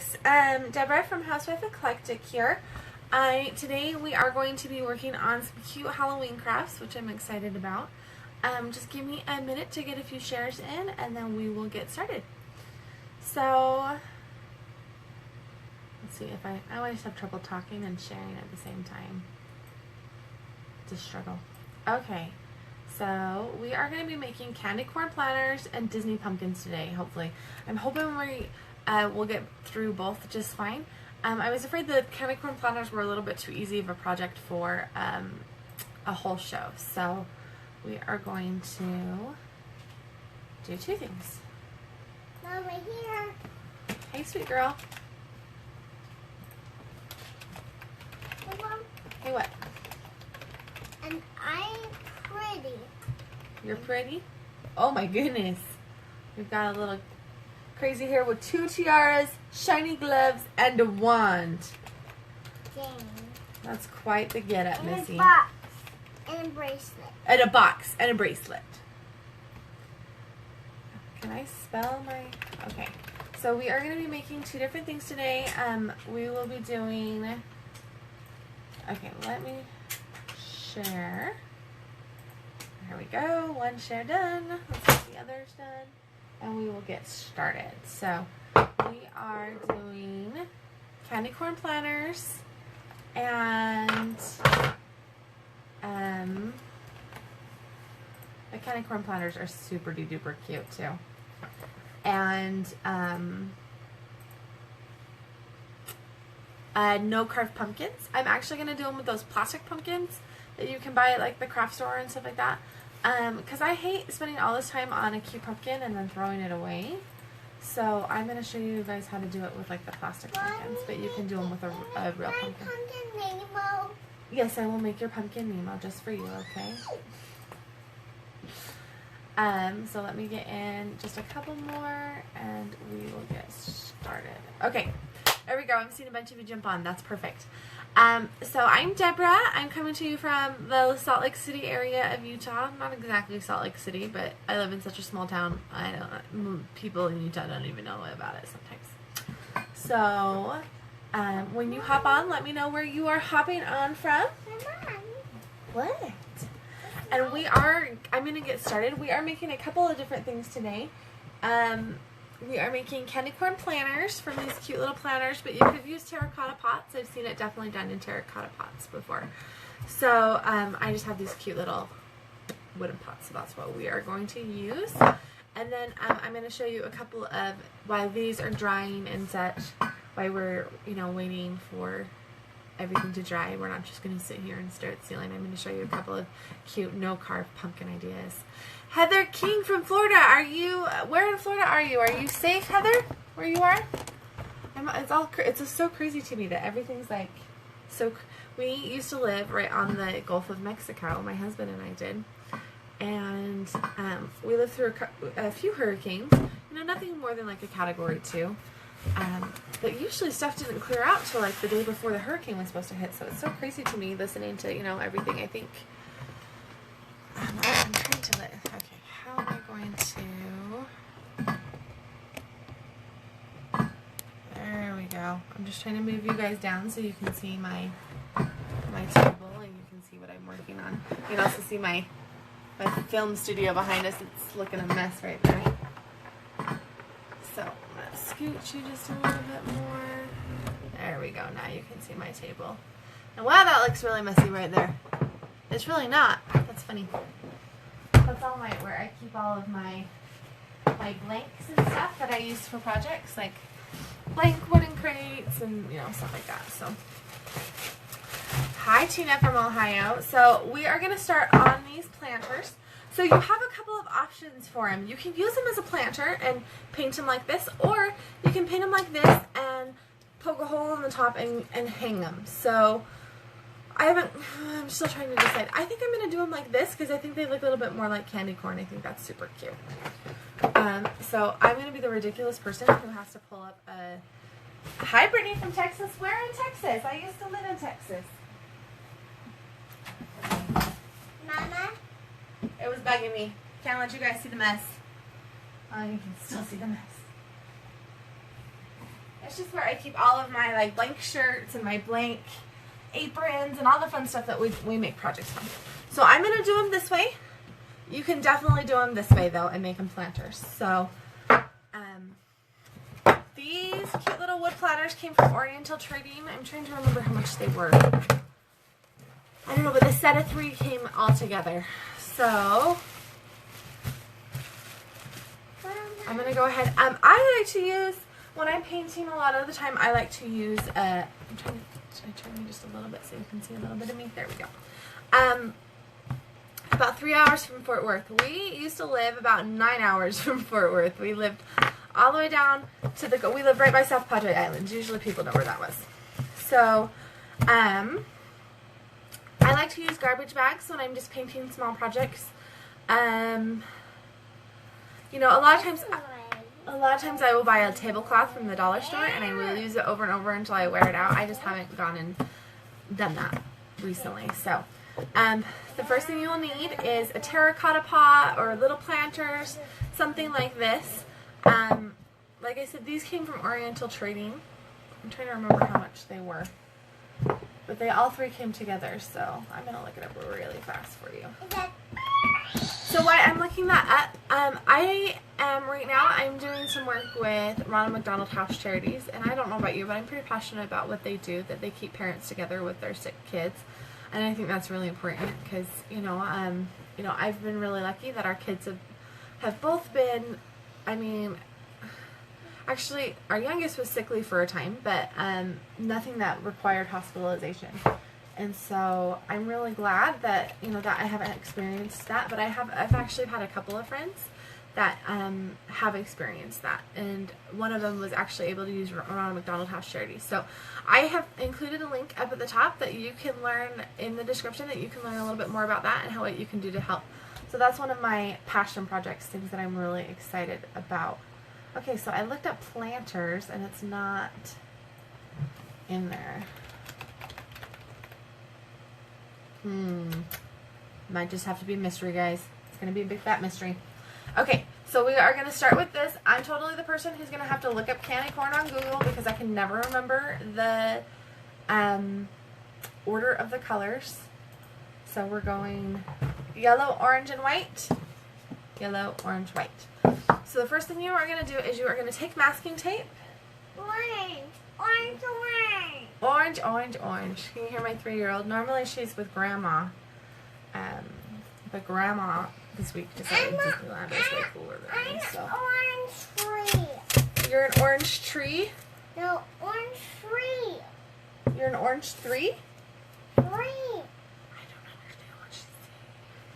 guys, Deborah from Housewife Eclectic here. Today we are going to be working on some cute Halloween crafts, which I'm excited about. Just give me a minute to get a few shares in and then we will get started. So, let's see if I always have trouble talking and sharing at the same time. It's a struggle. Okay, so we are going to be making candy corn planners and Disney pumpkins today, hopefully. I'm hoping we'll get through both just fine. I was afraid the candy corn planners were a little bit too easy of a project for a whole show. So we are going to do two things. Mama, here. Hey, sweet girl. Hey, Mom. Hey, what? And I'm pretty. You're pretty? Oh my goodness. We've got a little crazy hair with 2 tiaras, shiny gloves, and a wand. Dang. That's quite the get-up, Missy. And a box. And a bracelet. And a box and a bracelet. Can I spell my... Okay. So we are going to be making 2 different things today. We will be doing... Okay, let me share. There we go. One share done. Let's get the others done. And we will get started. So we are doing candy corn planners and the candy corn planners are super duper cute too. And no carved pumpkins. I'm actually going to do them with those plastic pumpkins that you can buy at like the craft store and stuff like that. Because I hate spending all this time on a cute pumpkin and then throwing it away. So I'm going to show you guys how to do it with like the plastic pumpkins. But you can do them with a real pumpkin. Pumpkin Nemo. Yes, I will make your pumpkin Nemo just for you, okay? So let me get in just a couple more and we will get started. Okay, there we go. I'm seeing a bunch of you jump on. That's perfect. So I'm Deborah. I'm coming to you from the Salt Lake City area of Utah. Not exactly Salt Lake City, but I live in such a small town. People in Utah don't even know about it sometimes. So when you hop on, let me know where you are hopping on from. What? And I'm going to get started. We are making a couple of different things today. We are making candy corn planners from these cute little planners, but you could use terracotta pots. I've seen it definitely done in terracotta pots before. So I just have these cute little wooden pots, so that's what we are going to use. And then I'm going to show you a couple of, while these are drying and such, while we're, waiting for everything to dry. We're not just going to sit here and stare at the ceiling. I'm going to show you a couple of cute no-carved pumpkin ideas. Heather King from Florida, where in Florida are you? Are you safe, Heather, where you are? It's just so crazy to me that everything's like, we used to live right on the Gulf of Mexico, my husband and I did, and we lived through a few hurricanes, nothing more than like a category 2, but usually stuff didn't clear out till like the day before the hurricane was supposed to hit, so it's so crazy to me listening to, everything. I think, I'm trying to okay, how am I going to, there we go. I'm just trying to move you guys down so you can see my table and you can see what I'm working on. You can also see my film studio behind us. It's looking a mess right there. So I'm going to scoot you just a little bit more. There we go. Now you can see my table. And wow, that looks really messy right there. It's really not. That's funny. That's all where I keep all of my blanks and stuff that I use for projects, like blank wooden crates and stuff like that. So, hi Tina from Ohio. So we are going to start on these planters. So you have a couple of options for them. You can use them as a planter and paint them like this, or you can paint them like this and poke a hole in the top and hang them. So I'm still trying to decide. I think I'm going to do them like this because I think they look a little bit more like candy corn. I think that's super cute. So I'm going to be the ridiculous person who has to pull up a... Hi Brittany from Texas. Where in Texas? I used to live in Texas. Mama? It was bugging me. Can't let you guys see the mess. Oh, you can still see the mess. It's just where I keep all of my like blank shirts and my blank aprons and all the fun stuff that we make projects from. So I'm going to do them this way. You can definitely do them this way though and make them planters. So these cute little wood platters came from Oriental Trading. I'm trying to remember how much they were. I don't know, but the set of 3 came all together. So I'm going to go ahead. I like to use, when I'm painting a lot of the time, I like to use, I'm trying to turn me just a little bit so you can see a little bit of me? There we go. About 3 hours from Fort Worth. We used to live about 9 hours from Fort Worth. We lived all the way down to we lived right by South Padre Island. Usually people know where that was. So, I like to use garbage bags when I'm just painting small projects. You know, a lot of times I will buy a tablecloth from the dollar store and I will use it over and over until I wear it out. I just haven't gone and done that recently. So, the first thing you will need is a terracotta pot or little planters, something like this. Like I said, these came from Oriental Trading. I'm trying to remember how much they were. But they all 3 came together, so I'm going to look it up really fast for you. So while I'm looking that up, I am right now, I'm doing some work with Ronald McDonald House Charities, and I don't know about you, but I'm pretty passionate about what they do, that they keep parents together with their sick kids, and I think that's really important because, you know, I've been really lucky that our kids have both been, I mean, actually, our youngest was sickly for a time, but nothing that required hospitalization. And so I'm really glad that, you know, that I haven't experienced that, but I've actually had a couple of friends that have experienced that, and one of them was actually able to use Ronald McDonald House Charities. So I have included a link up at the top that you can learn in the description, that you can learn a little bit more about that and how what you can do to help. So that's one of my passion projects, things that I'm really excited about. Okay, so I looked up planters and it's not in there. Might just have to be a mystery, guys. It's going to be a big fat mystery. Okay, so we are going to start with this. I'm totally the person who's going to have to look up candy corn on Google because I can never remember the order of the colors. So we're going yellow, orange, and white. Yellow, orange, white. So the first thing you are going to do is you are going to take masking tape. Orange, orange, orange. Orange, orange, orange. Can you hear my 3-year-old? Normally she's with Grandma. But Grandma this week decided Disneyland is way cooler than me. So. Orange tree. You're an orange tree? No, orange tree. You're an orange 3? 3. I don't understand what she's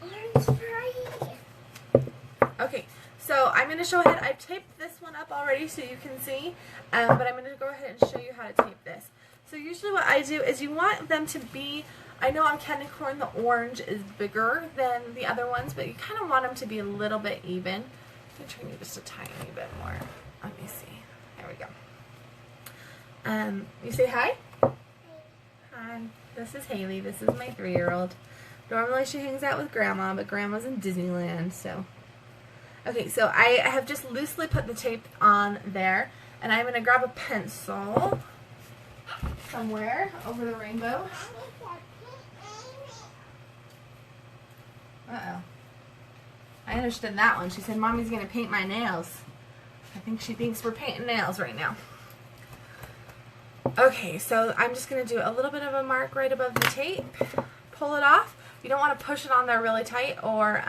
saying. Orange 3. Okay, so I'm going to show ahead. I've taped this one up already so you can see, but I'm going to go ahead and show you how to tape this. So usually what I do is you want them to be, I know on candy corn the orange is bigger than the other ones, but you kind of want them to be a little bit even. I'm going to turn you just a tiny bit more. Let me see. There we go. You say hi? Hi. This is Haley. This is my 3-year-old. Normally she hangs out with Grandma, but Grandma's in Disneyland, so. Okay, so I have just loosely put the tape on there, and I'm going to grab a pencil somewhere over the rainbow. Uh-oh. I understood that one. She said, Mommy's going to paint my nails. I think she thinks we're painting nails right now. Okay, so I'm just going to do a little bit of a mark right above the tape. Pull it off. You don't want to push it on there really tight, or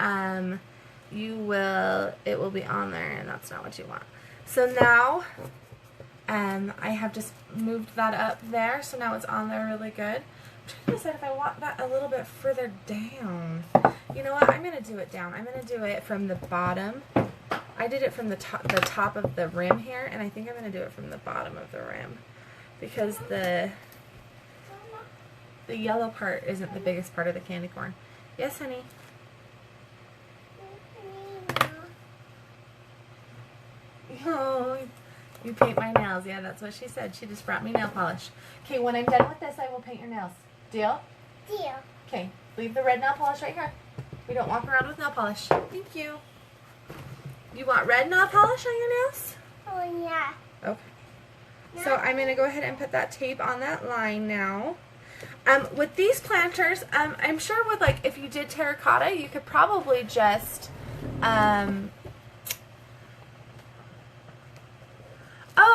it will be on there, and that's not what you want. So now, I have just moved that up there, so now it's on there really good. I'm trying to decide if I want that a little bit further down. You know what? I'm going to do it down. I'm going to do it from the bottom. I did it from the top of the rim here, and I think I'm going to do it from the bottom of the rim because the yellow part isn't the biggest part of the candy corn. Yes, honey? Oh, you paint my nails. Yeah, that's what she said. She just brought me nail polish. Okay, when I'm done with this, I will paint your nails. Deal? Deal. Okay, leave the red nail polish right here. We don't walk around with nail polish. Thank you. You want red nail polish on your nails? Oh, yeah. Okay. No, So I'm going to go ahead and put that tape on that line now. With these planters, I'm sure with like if you did terracotta, you could probably just oh,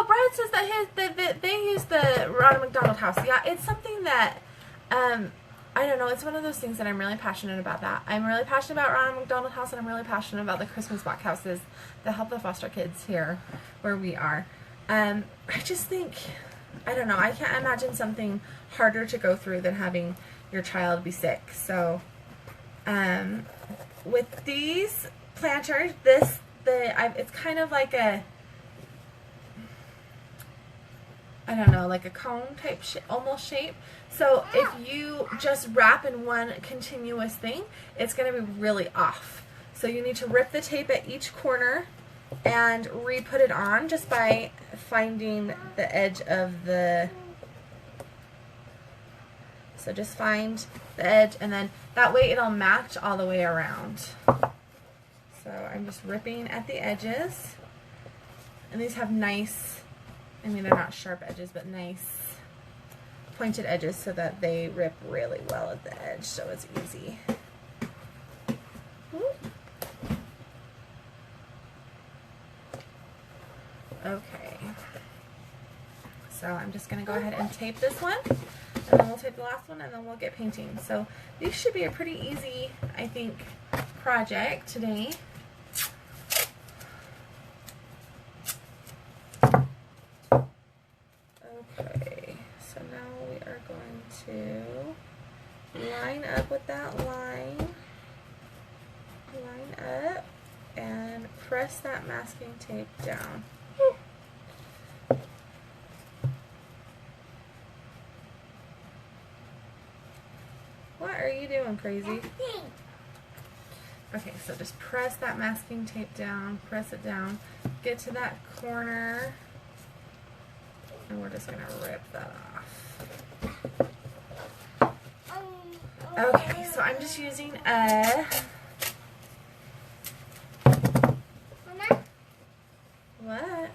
Brad says that they use the Ronald McDonald House. Yeah, it's something that I don't know. It's one of those things that I'm really passionate about. That I'm really passionate about Ronald McDonald House, and I'm really passionate about the Christmas box houses that help the foster kids here where we are. I just think, I don't know, I can't imagine something harder to go through than having your child be sick. So, with these planters, it's kind of like a, I don't know, like a cone type almost shape. So if you just wrap in one continuous thing, it's going to be really off. So you need to rip the tape at each corner and re-put it on just by finding the edge of the, so just find the edge, and then that way it'll match all the way around. So I'm just ripping at the edges, and these have nice, I mean they're not sharp edges, but nice pointed edges so that they rip really well at the edge, so it's easy. Okay, so I'm just going to go ahead and tape this one, and then we'll tape the last one, and then we'll get painting. So these should be a pretty easy, I think, project today. Okay, so now we are going to line up with that line up, and press that masking tape down. What are you doing, crazy? Okay, so just press that masking tape down, press it down, get to that corner, and we're just going to rip that off. Okay, so I'm just using a, what?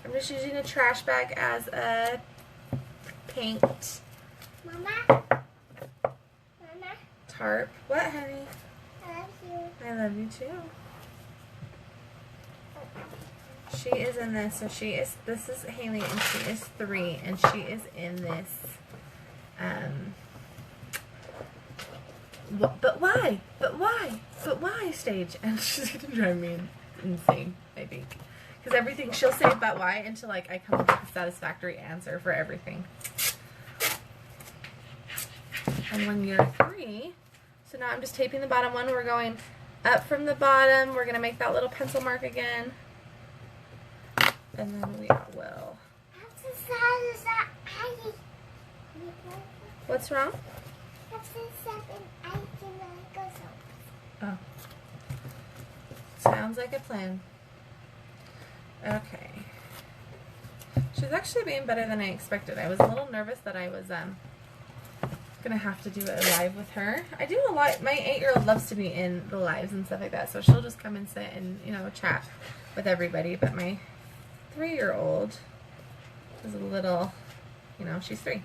I'm just using a trash bag as a paint Mama? tarp. What, honey? I love you. I love you too. She is in this, so this is Haley, and she is 3, and she is in this, but why stage, and she's gonna drive me insane, I think, because everything, she'll say but why until like I come up with a satisfactory answer for everything. And when you're 3, so now I'm just taping the bottom one, we're going up from the bottom, we're gonna make that little pencil mark again. And then we will. What's wrong? Oh. Sounds like a plan. Okay. She's actually being better than I expected. I was a little nervous that I was gonna have to do it live with her. I do a lot. My 8-year-old loves to be in the lives and stuff like that, so she'll just come and sit and, you know, chat with everybody. But my 3-year-old is a little, you know, she's 3.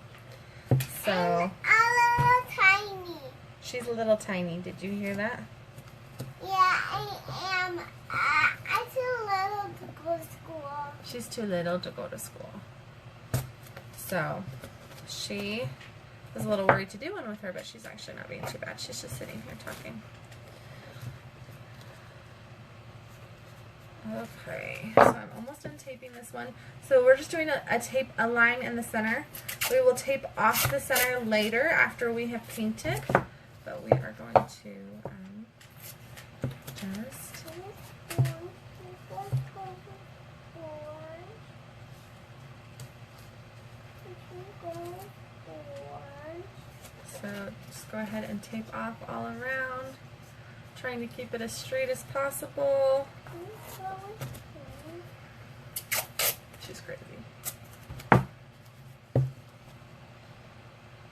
So I'm a little tiny. She's a little tiny. Did you hear that? Yeah, I am. I'm too little to go to school. She's too little to go to school. So she was a little worried to do one with her, but she's actually not being too bad. She's just sitting here talking. Okay, so I'm almost done taping this one. So we're just doing a line in the center. We will tape off the center later after we have painted, but we are going to just go ahead and tape off all around, trying to keep it as straight as possible. She's crazy.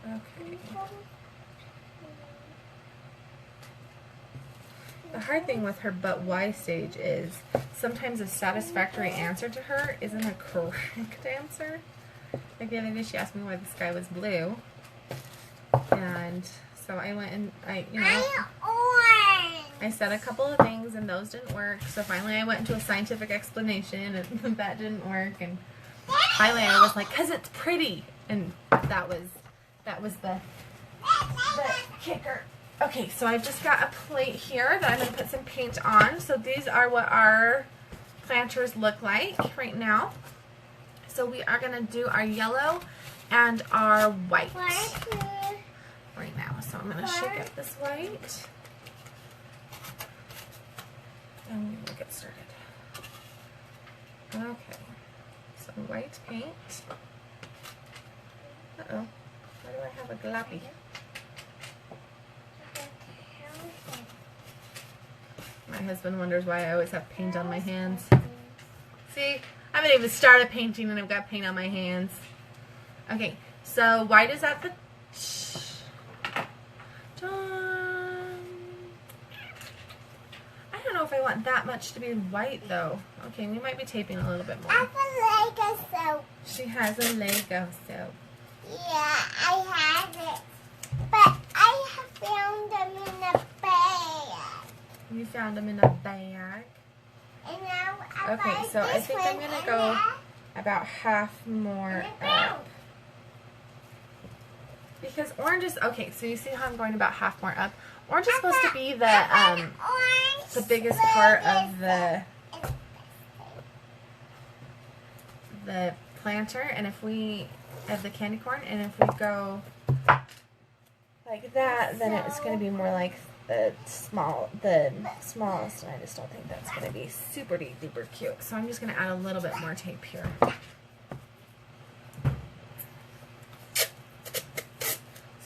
Okay. The hard thing with her but why stage is sometimes a satisfactory answer to her isn't a correct answer. Like the other day she asked me why the sky was blue. And so I went and I said a couple of things and those didn't work. So finally I went into a scientific explanation and that didn't work. And finally I was like, 'cause it's pretty. And that was the kicker. Okay, so I've just got a plate here that I'm going to put some paint on. So these are what our planters look like right now. So we are going to do our yellow and our white right now. So I'm going to shake up this white. And we'll get started. Okay, some white paint. Uh-oh, why do I have a gloppy? My husband wonders why I always have paint on my hands. See, I haven't even started painting and I've got paint on my hands. Okay, so white is at the I don't know if I want that much to be white though. Okay, we might be taping a little bit more. I have a Lego soap. She has a Lego soap. Yeah, I have it. But I have found them in a bag. You found them in a bag. And now Okay, so I think I'm going to go about half more up. Because orange is, okay, so you see how I'm going about half more up? Orange is supposed to be the biggest part of the planter, and if we have the candy corn, and if we go like that, then it's going to be more like the smallest, and I just don't think that's going to be super duper cute. So I'm just going to add a little bit more tape here.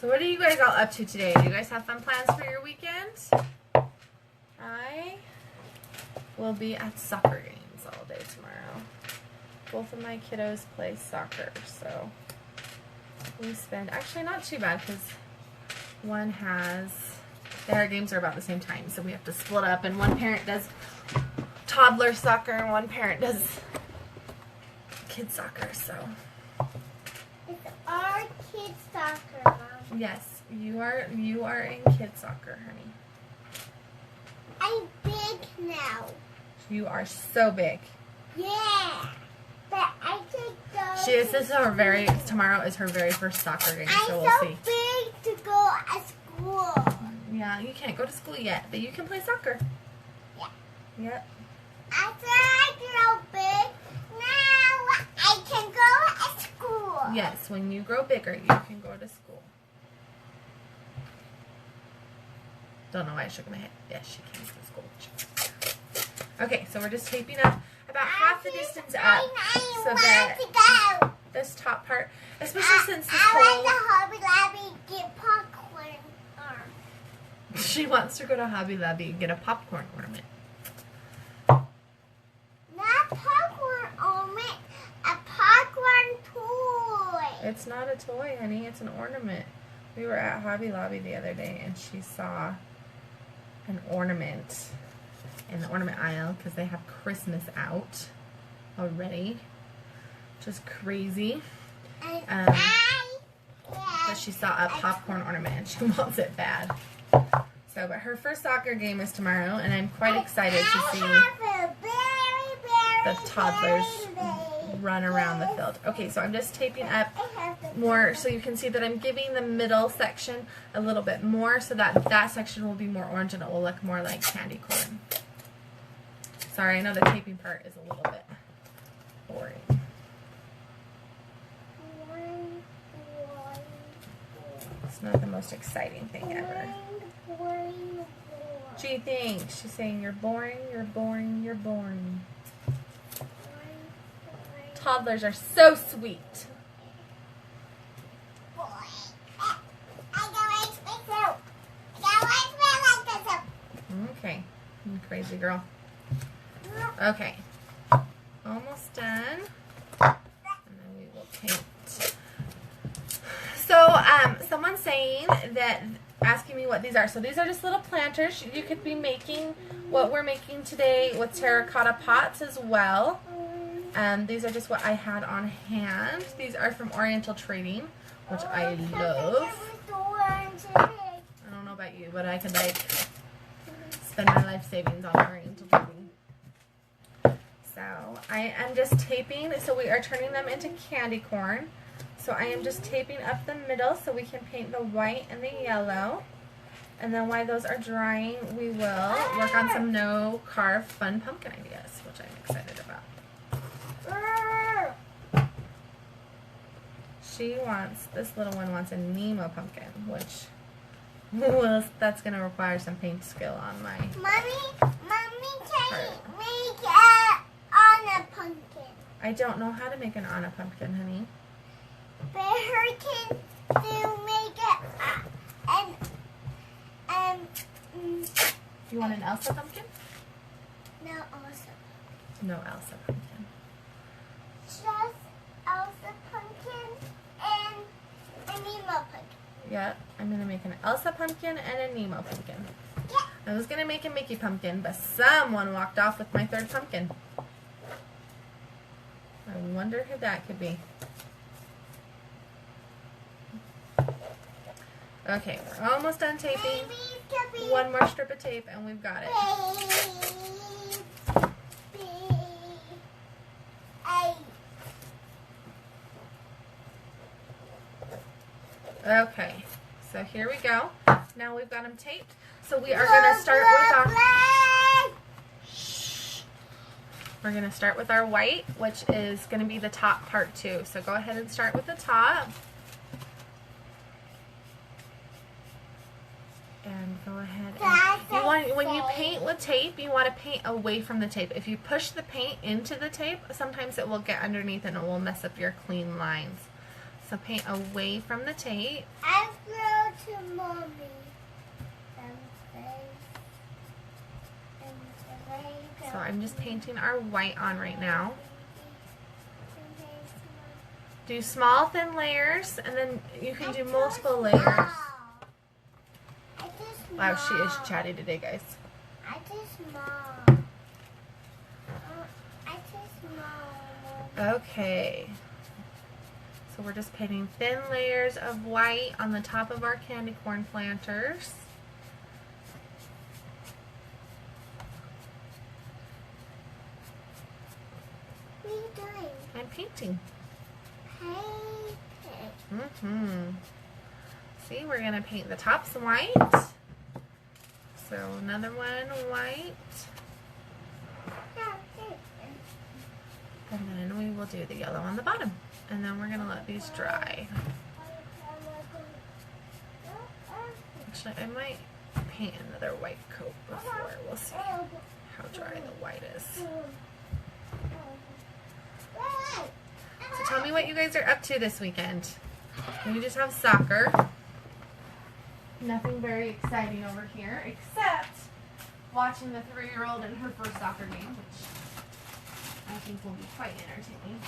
So what are you guys all up to today? Do you guys have fun plans for your weekend? I will be at soccer games all day tomorrow. Both of my kiddos play soccer, so we spend, actually not too bad because one has, their games are about the same time, so we have to split up, and one parent does toddler soccer and one parent does kids soccer, so. It's our kids soccer, Mom. Yes, you are in kids soccer, honey. I'm big now. You are so big. Yeah. But I could go. She is, tomorrow is her very first soccer game, so we'll see. I'm so big to go at school. Yeah, you can't go to school yet, but you can play soccer. Yeah. Yep. After I grow big, now I can go at school. Yes, when you grow bigger, you can go to school. Don't know why I shook my head. Yes, she can go to school. Okay, so we're just taping up about half the distance up so that this top part, especially since this I whole... went to Hobby Lobby to get popcorn. She wants to go to Hobby Lobby and get a popcorn ornament. Not popcorn ornament, a popcorn toy. It's not a toy, honey. It's an ornament. We were at Hobby Lobby the other day and she saw an ornament in the ornament aisle because they have Christmas out already, which is crazy. But she saw a popcorn ornament and she wants it bad. So, but her first soccer game is tomorrow, and I'm quite excited to see the toddlers run around the field. Okay, so I'm just taping up more so you can see that I'm giving the middle section a little bit more so that that section will be more orange and it will look more like candy corn. Sorry, I know the taping part is a little bit boring. It's not the most exciting thing ever. What do you think? She's saying you're boring, you're boring, you're boring. Toddlers are so sweet. Okay, you crazy girl. Okay, almost done. And then we will paint. So, someone's saying that, asking me what these are. So these are just little planters. You could be making what we're making today with terracotta pots as well. These are just what I had on hand. These are from Oriental Trading, which I love. I don't know about you, but I could like spend my life savings on Oriental Trading. So I am just taping, so we are turning them into candy corn. So I am just taping up the middle so we can paint the white and the yellow. And then while those are drying, we will work on some no-carve fun pumpkin ideas, which I'm excited about. This little one wants a Nemo pumpkin, which that's going to require some paint skill on my Mommy, can you make on a pumpkin? I don't know how to make an Anna pumpkin, honey. But her can make it You want an Elsa pumpkin? No, Elsa. No Elsa pumpkin. Just Elsa pumpkin and a Nemo pumpkin. Yeah, I'm going to make an Elsa pumpkin and a Nemo pumpkin. Yeah. I was going to make a Mickey pumpkin, but someone walked off with my third pumpkin. I wonder who that could be. Okay, we're almost done taping. One more strip of tape and we've got it. Okay, so here we go. Now we've got them taped. So we are going to start with our... Shh. We're going to start with our white, which is going to be the top part too. So go ahead and start with the top. And go ahead and when you paint with tape, you want to paint away from the tape. If you push the paint into the tape, sometimes it will get underneath and it will mess up your clean lines. So paint away from the tape. I go to Mommy. So I'm just painting our white on right now. Do small thin layers and then you can do multiple layers. Wow, she is chatty today, guys. I too small. I too small. Okay. So we're just painting thin layers of white on the top of our candy corn planters. What are you doing? I'm painting. Painting. See, we're going to paint the tops white. So another one white. And then we will do the yellow on the bottom. And then we're going to let these dry. Actually, I might paint another white coat before. We'll see how dry the white is. So tell me what you guys are up to this weekend. We just have soccer. Nothing very exciting over here, except watching the 3-year-old in her first soccer game, which I think will be quite entertaining.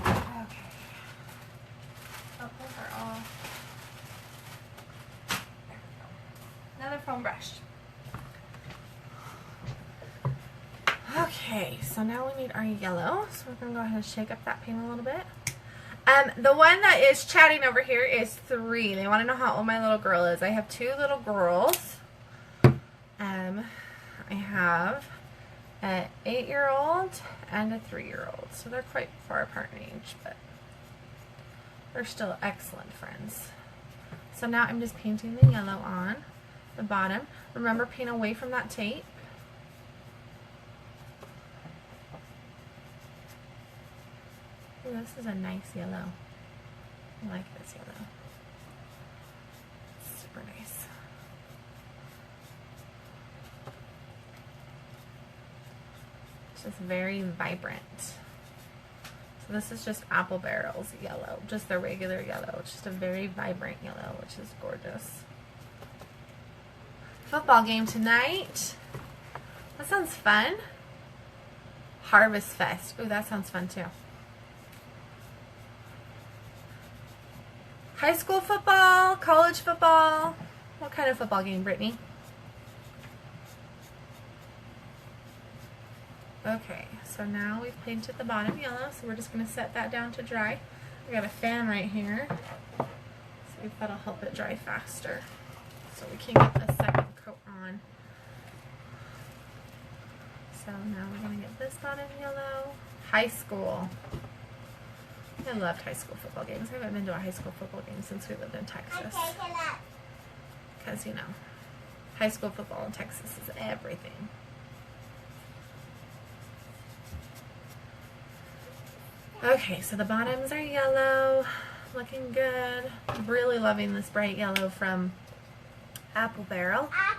Okay. Oh, those are all. There we go. Another foam brush. Okay, so now we need our yellow. So we're going to go ahead and shake up that paint a little bit. The one that is chatting over here is 3. They want to know how old my little girl is. I have 2 little girls. I have an 8-year-old and a 3-year-old. So they're quite far apart in age, but they're still excellent friends. So now I'm just painting the yellow on the bottom. Remember, paint away from that tape. Ooh, this is a nice yellow. I like this yellow. Super nice. It's just very vibrant. So this is just apple barrels yellow, just the regular yellow. It's just a very vibrant yellow, which is gorgeous. Football game tonight. That sounds fun. Harvest Fest. Ooh, that sounds fun too. High school football, college football. What kind of football game, Brittany? Okay, so now we've painted the bottom yellow, so we're just going to set that down to dry. I got a fan right here, so that'll help it dry faster. So we can get a second coat on. So now we're going to get this bottom yellow. High school. I loved high school football games. I haven't been to a high school football game since we lived in Texas. Because, you know, high school football in Texas is everything. Okay, so the bottoms are yellow. Looking good. I'm really loving this bright yellow from Apple Barrel. I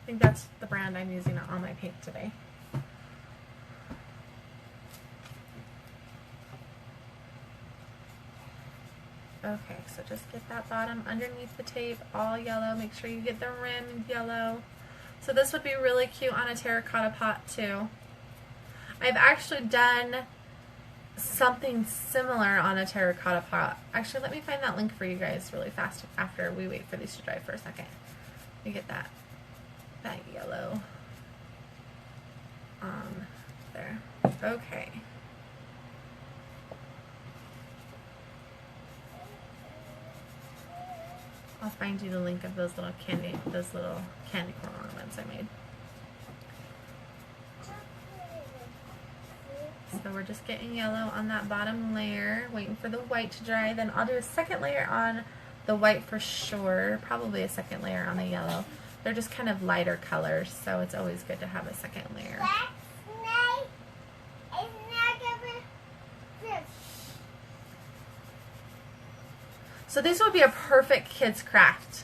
think that's the brand I'm using on my paint today. Okay, so just get that bottom underneath the tape, all yellow. Make sure you get the rim yellow. So this would be really cute on a terracotta pot too. I've actually done something similar on a terracotta pot. Actually, let me find that link for you guys really fast after we wait for these to dry for a second. You get that yellow there. Okay. I'll find you the link of those little candy corn ornaments I made. So we're just getting yellow on that bottom layer, waiting for the white to dry. Then I'll do a second layer on the white for sure, probably a second layer on the yellow. They're just kind of lighter colors, so it's always good to have a second layer. So these would be a perfect kids craft.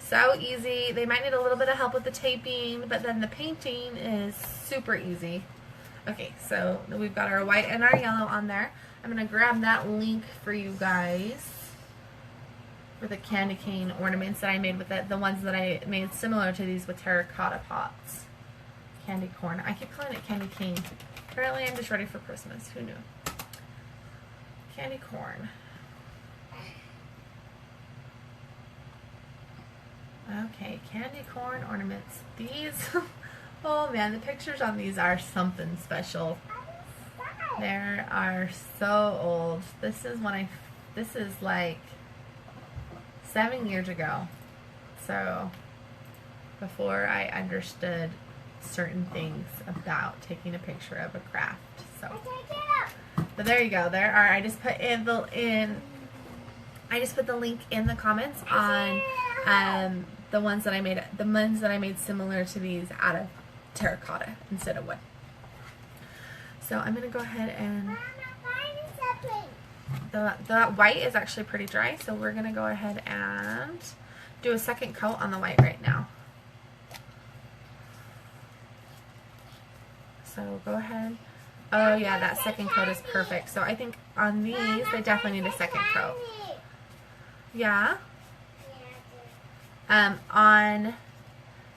So easy. They might need a little bit of help with the taping, but then the painting is super easy. Okay, so we've got our white and our yellow on there. I'm going to grab that link for you guys for the candy cane ornaments that I made with it. The ones that I made similar to these with terracotta pots. Candy corn. I keep calling it candy cane. Apparently I'm just ready for Christmas. Who knew? Candy corn. Okay, candy corn ornaments. These, oh man, the pictures on these are something special. They are so old. This is like 7 years ago. So, before I understood certain things about taking a picture of a craft. So, but there you go. There are. I just put the link in the comments on the ones that I made similar to these out of terracotta instead of wood. So I'm gonna go ahead and the white is actually pretty dry, so we're gonna go ahead and do a second coat on the white right now. So go ahead. Oh yeah, that second coat is perfect. So I think on these they definitely need a second coat. Yeah. On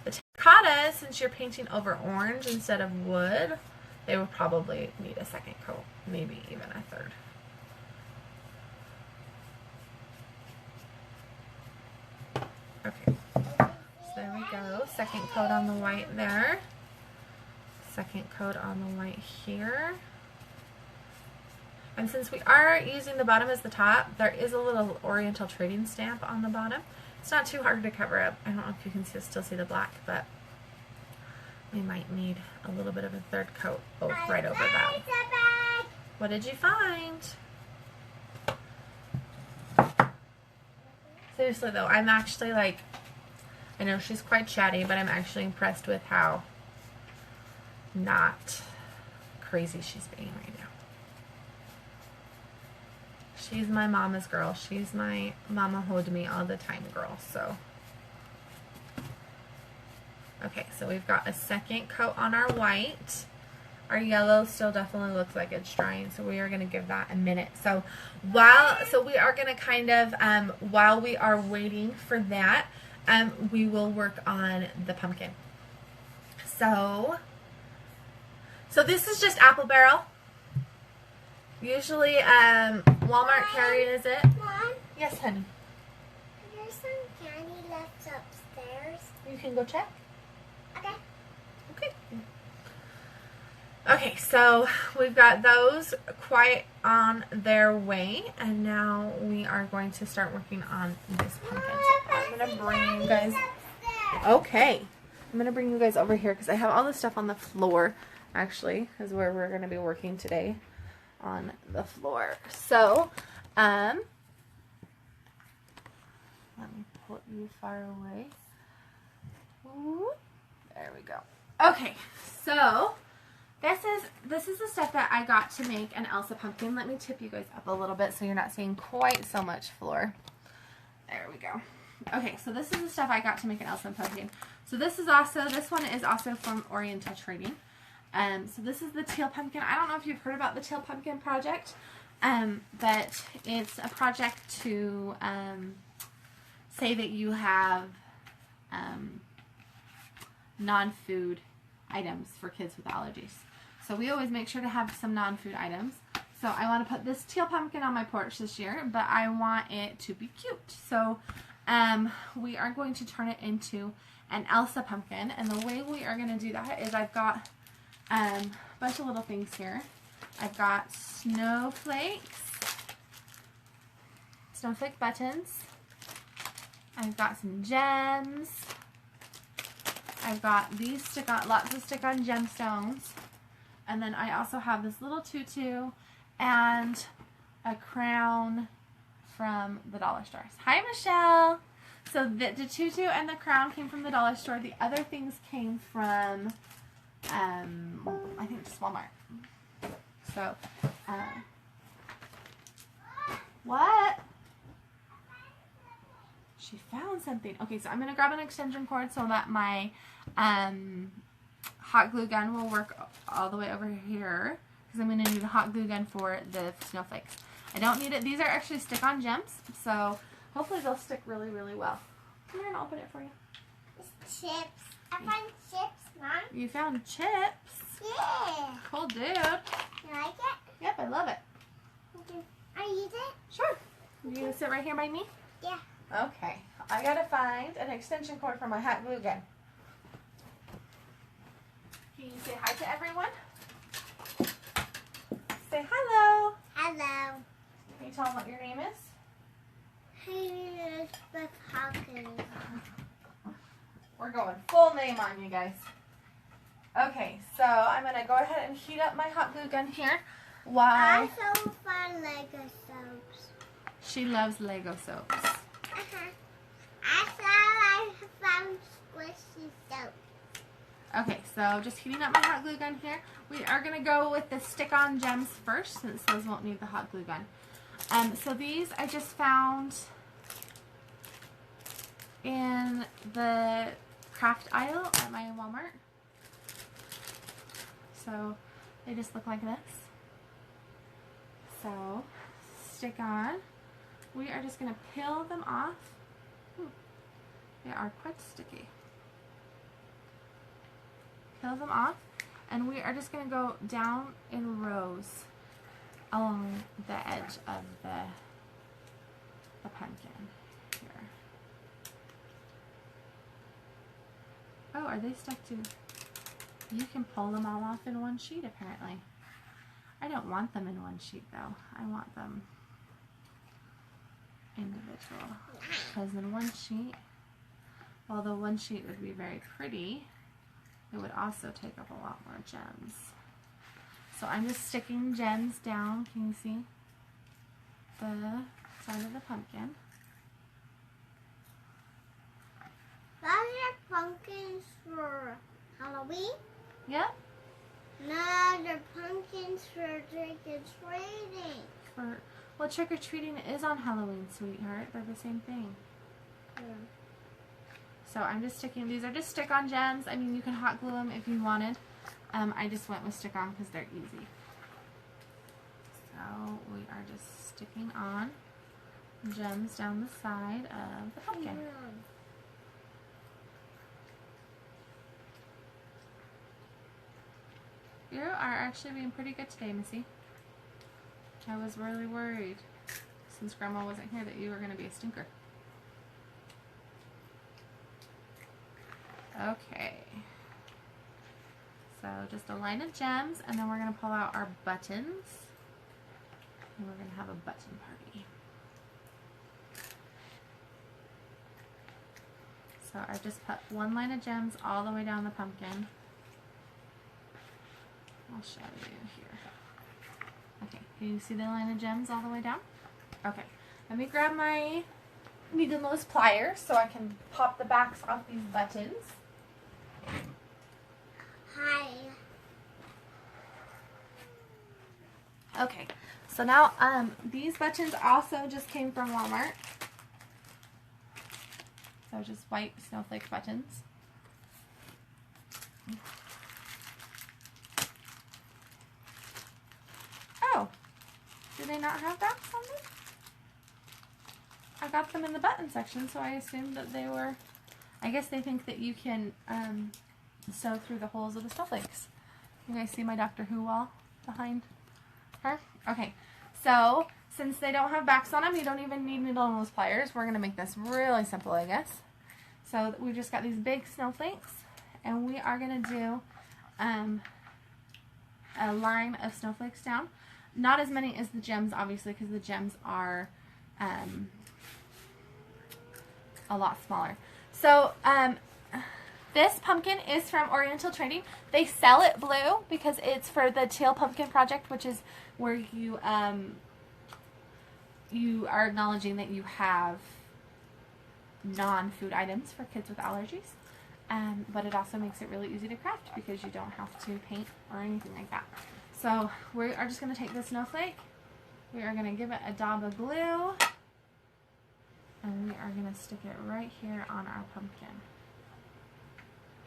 the terracotta, since you're painting over orange instead of wood, they would probably need a second coat, maybe even a third. Okay, so there we go. Second coat on the white there. Second coat on the white here. And since we are using the bottom as the top, there is a little Oriental trading stamp on the bottom. It's not too hard to cover up. I don't know if you can still see the black, but we might need a little bit of a third coat right over that. What did you find? Seriously though, I'm actually like, I know she's quite chatty, but I'm actually impressed with how not crazy she's being right now. She's my mama's girl. She's my mama hold me all the time girl. So, okay, so we've got a second coat on our white. Our yellow still definitely looks like it's drying, so we are going to give that a minute. So we are going to kind of, while we are waiting for that, we will work on the pumpkin. So this is just Apple Barrel. Usually, Walmart carries it. Mom? Yes, honey. There's some candy left upstairs. You can go check. Okay. Okay. Okay, so we've got those quite on their way, and now we are going to start working on this pumpkin. So I'm going to bring you guys... Okay. I'm going to bring you guys over here because I have all this stuff on the floor, actually, is where we're going to be working today, on the floor. So, let me put you far away. Ooh, there we go. Okay, so this is the stuff that I got to make an Elsa pumpkin. Let me tip you guys up a little bit so you're not seeing quite so much floor. There we go. Okay, so this is the stuff I got to make an Elsa pumpkin. So this one is also from Oriental Trading. So this is the teal pumpkin. I don't know if you've heard about the teal pumpkin project, but it's a project to say that you have non-food items for kids with allergies. So we always make sure to have some non-food items. So I want to put this teal pumpkin on my porch this year, but I want it to be cute. So we are going to turn it into an Elsa pumpkin, and the way we are going to do that is I've got a bunch of little things here. I've got snowflake buttons. I've got some gems. I've got these lots of stick-on gemstones. And then I also have this little tutu and a crown from the dollar stores. Hi, Michelle. So the tutu and the crown came from the dollar store. The other things came from, I think just Walmart. So, what? She found something. Okay, so I'm going to grab an extension cord so that my hot glue gun will work all the way over here, because I'm going to need a hot glue gun for the snowflakes. I don't need it. These are actually stick-on gems, so hopefully they'll stick really, really well. Come here and I'll open it for you. It's chips. I found chips, Mom. You found chips? Yeah. Cool, dude. You like it? Yep, I love it. Okay. I use it? Sure. You going to sit right here by me? Yeah. Okay. I got to find an extension cord for my hot glue gun. Can you say hi to everyone? Say hello. Hello. Can you tell them what your name is? Elizabeth Hawkins. We're going full name on you guys. Okay, so I'm going to go ahead and heat up my hot glue gun here. While I also found Lego soaps. she loves Lego soaps. I found squishy soap. Okay, so just heating up my hot glue gun here. We are going to go with the stick-on gems first, since those won't need the hot glue gun. So these I just found in the craft aisle at my Walmart. So they just look like this. So stick on. We are just going to peel them off. They are quite sticky. Peel them off, and we are just going to go down in rows along the edge of the pumpkin here. Oh, are they stuck to? You can pull them all off in one sheet, apparently. I don't want them in one sheet, though. I want them individual. Because in one sheet, while the one sheet would be very pretty, it would also take up a lot more gems. So I'm just sticking gems down. Can you see the side of the pumpkin? Those are pumpkins for Halloween? Yep. No, they're pumpkins for trick-or-treating. Well, trick-or-treating is on Halloween, sweetheart. They're the same thing. Yeah. So I'm just sticking, these are just stick-on gems. I mean, you can hot glue them if you wanted. I just went with stick-on because they're easy. So we are just sticking on gems down the side of the pumpkin. You are actually being pretty good today, Missy. I was really worried, since Grandma wasn't here, that you were going to be a stinker. Okay. So just a line of gems, and then we're going to pull out our buttons. And we're going to have a button party. So I just put one line of gems all the way down the pumpkin. I'll show you here. Okay, can you see the line of gems all the way down? Okay, let me grab my needle nose pliers so I can pop the backs off these buttons. Hi. Okay, so now these buttons also just came from Walmart. So just white snowflake buttons. Oh, do they not have backs on them? I got them in the button section, so I assumed that they were, I guess they think that you can sew through the holes of the snowflakes. You guys see my Doctor Who wall behind her? Okay, so since they don't have backs on them, you don't even need needle nose pliers. We're going to make this really simple, I guess. So we just got these big snowflakes, and we are going to do a line of snowflakes down. Not as many as the gems, obviously, because the gems are a lot smaller. So this pumpkin is from Oriental Trading. They sell it blue because it's for the Teal Pumpkin Project, which is where you are acknowledging that you have non-food items for kids with allergies. But it also makes it really easy to craft because you don't have to paint or anything like that. So we are just going to take this snowflake, we are going to give it a dab of glue, and we are going to stick it right here on our pumpkin.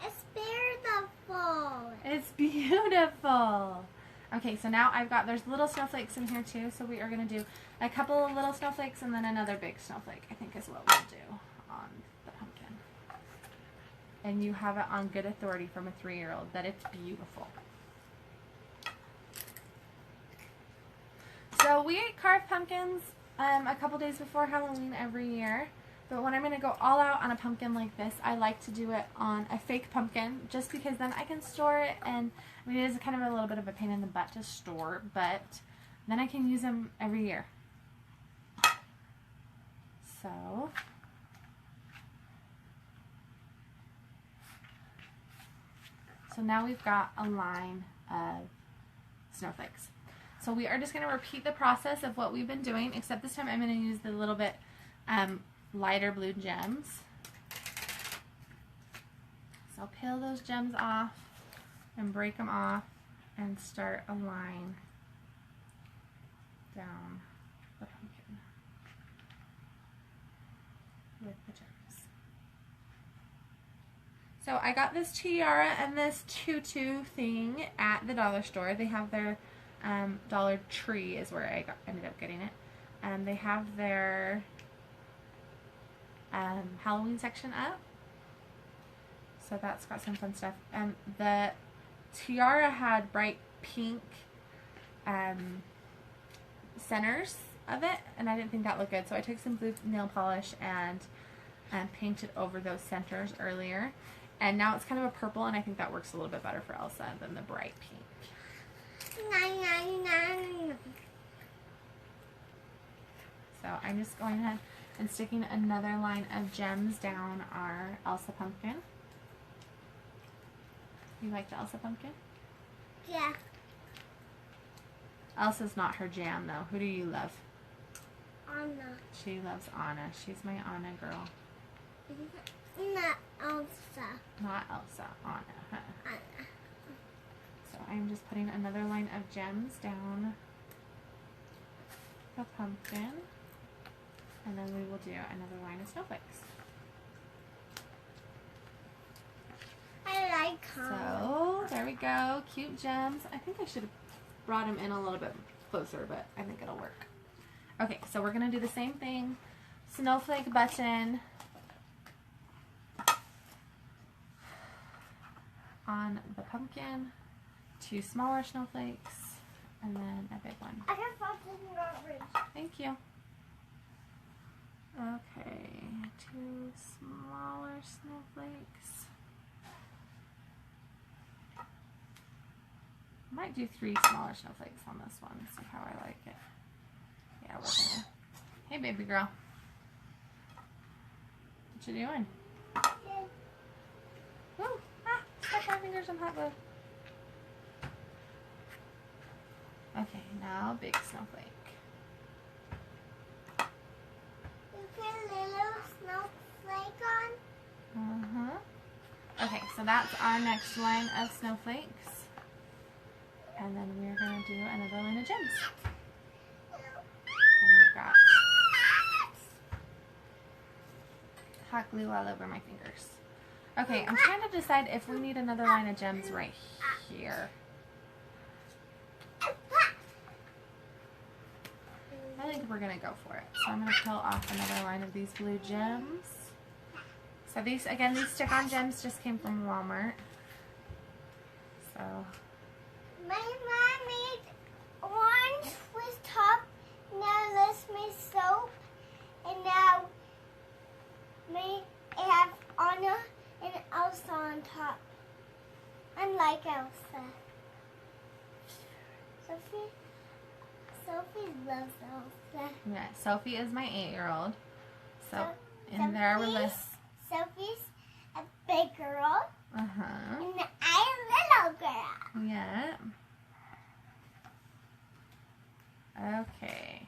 It's beautiful. It's beautiful. Okay, so now I've got, there's little snowflakes in here too, so we are going to do a couple of little snowflakes and then another big snowflake, I think is what we'll do on the pumpkin. And you have it on good authority from a 3-year-old that it's beautiful. So we carve pumpkins a couple days before Halloween every year. But when I'm going to go all out on a pumpkin like this, I like to do it on a fake pumpkin just because then I can store it. And I mean, it is kind of a little bit of a pain in the butt to store, but then I can use them every year. So now we've got a line of snowflakes. So we are just going to repeat the process of what we've been doing, except this time I'm going to use the little bit lighter blue gems. So I'll peel those gems off and break them off and start a line down the pumpkin with the gems. So I got this tiara and this tutu thing at the dollar store. They have their Dollar Tree is where I ended up getting it. They have their Halloween section up. So that's got some fun stuff. The tiara had bright pink centers of it, and I didn't think that looked good. So I took some blue nail polish and painted over those centers earlier. And now it's kind of a purple, and I think that works a little bit better for Elsa than the bright pink. So I'm just going ahead and sticking another line of gems down our Elsa pumpkin. You like the Elsa pumpkin? Yeah. Elsa's not her jam, though. Who do you love? Anna. She loves Anna. She's my Anna girl. Not Elsa. Not Elsa. Anna. Huh? Anna. So I'm just putting another line of gems down the pumpkin. And then we will do another line of snowflakes. I like her. So, there we go. Cute gems. I think I should have brought them in a little bit closer, but I think it'll work. Okay, so we're going to do the same thing. Snowflake button on the pumpkin. 2 smaller snowflakes, and then a big one. I can find some garbage. Thank you. Okay, 2 smaller snowflakes. I might do 3 smaller snowflakes on this one. See how I like it. Yeah, we're gonna. Hey, baby girl. What you doing? Woo! Ah! Stuck my fingers in hot glue. Okay, now big snowflake. You put a little snowflake on? Okay, so that's our next line of snowflakes. And then we're going to do another line of gems. And we've got hot glue all over my fingers. Okay, I'm trying to decide if we need another line of gems right here. I think we're going to go for it. So I'm going to peel off another line of these blue gems. So these, again, these stick-on gems just came from Walmart. So My mom made orange with top. Now let's make soap. And now it have Anna and Elsa on top. Unlike Elsa. Sophie loves Elsa. yeah, Sophie is my 8-year-old. So in there we're lists. Sophie's a big girl. And And I'm a little girl. yeah. Okay.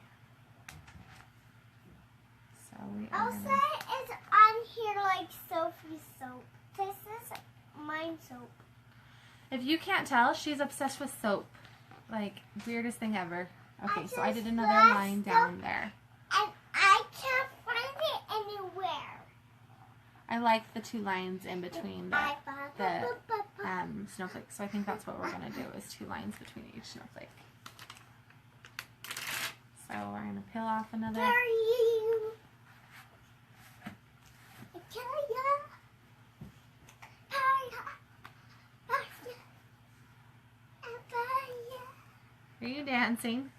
So we are Elsa gonna... is on here like Sophie's soap. This is mine soap. If you can't tell, she's obsessed with soap. Like, weirdest thing ever. Okay, so I did just another love line soap. down there. And I can't find it anywhere. I like the 2 lines in between the snowflakes. So I think that's what we're going to do, is 2 lines between each snowflake. So we're going to peel off another. Are you dancing?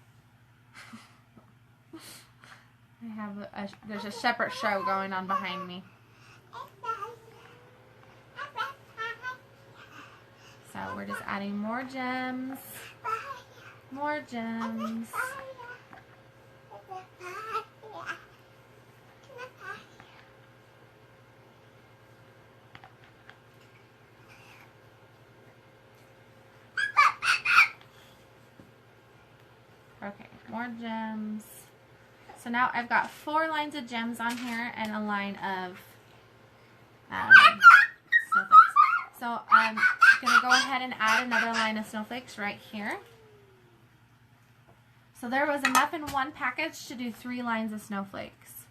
There's a separate show going on behind me. So we're just adding more gems. More gems. Okay, more gems. So now I've got 4 lines of gems on here and a line of snowflakes. So I'm going to go ahead and add another line of snowflakes right here. So there was enough in one package to do 3 lines of snowflakes.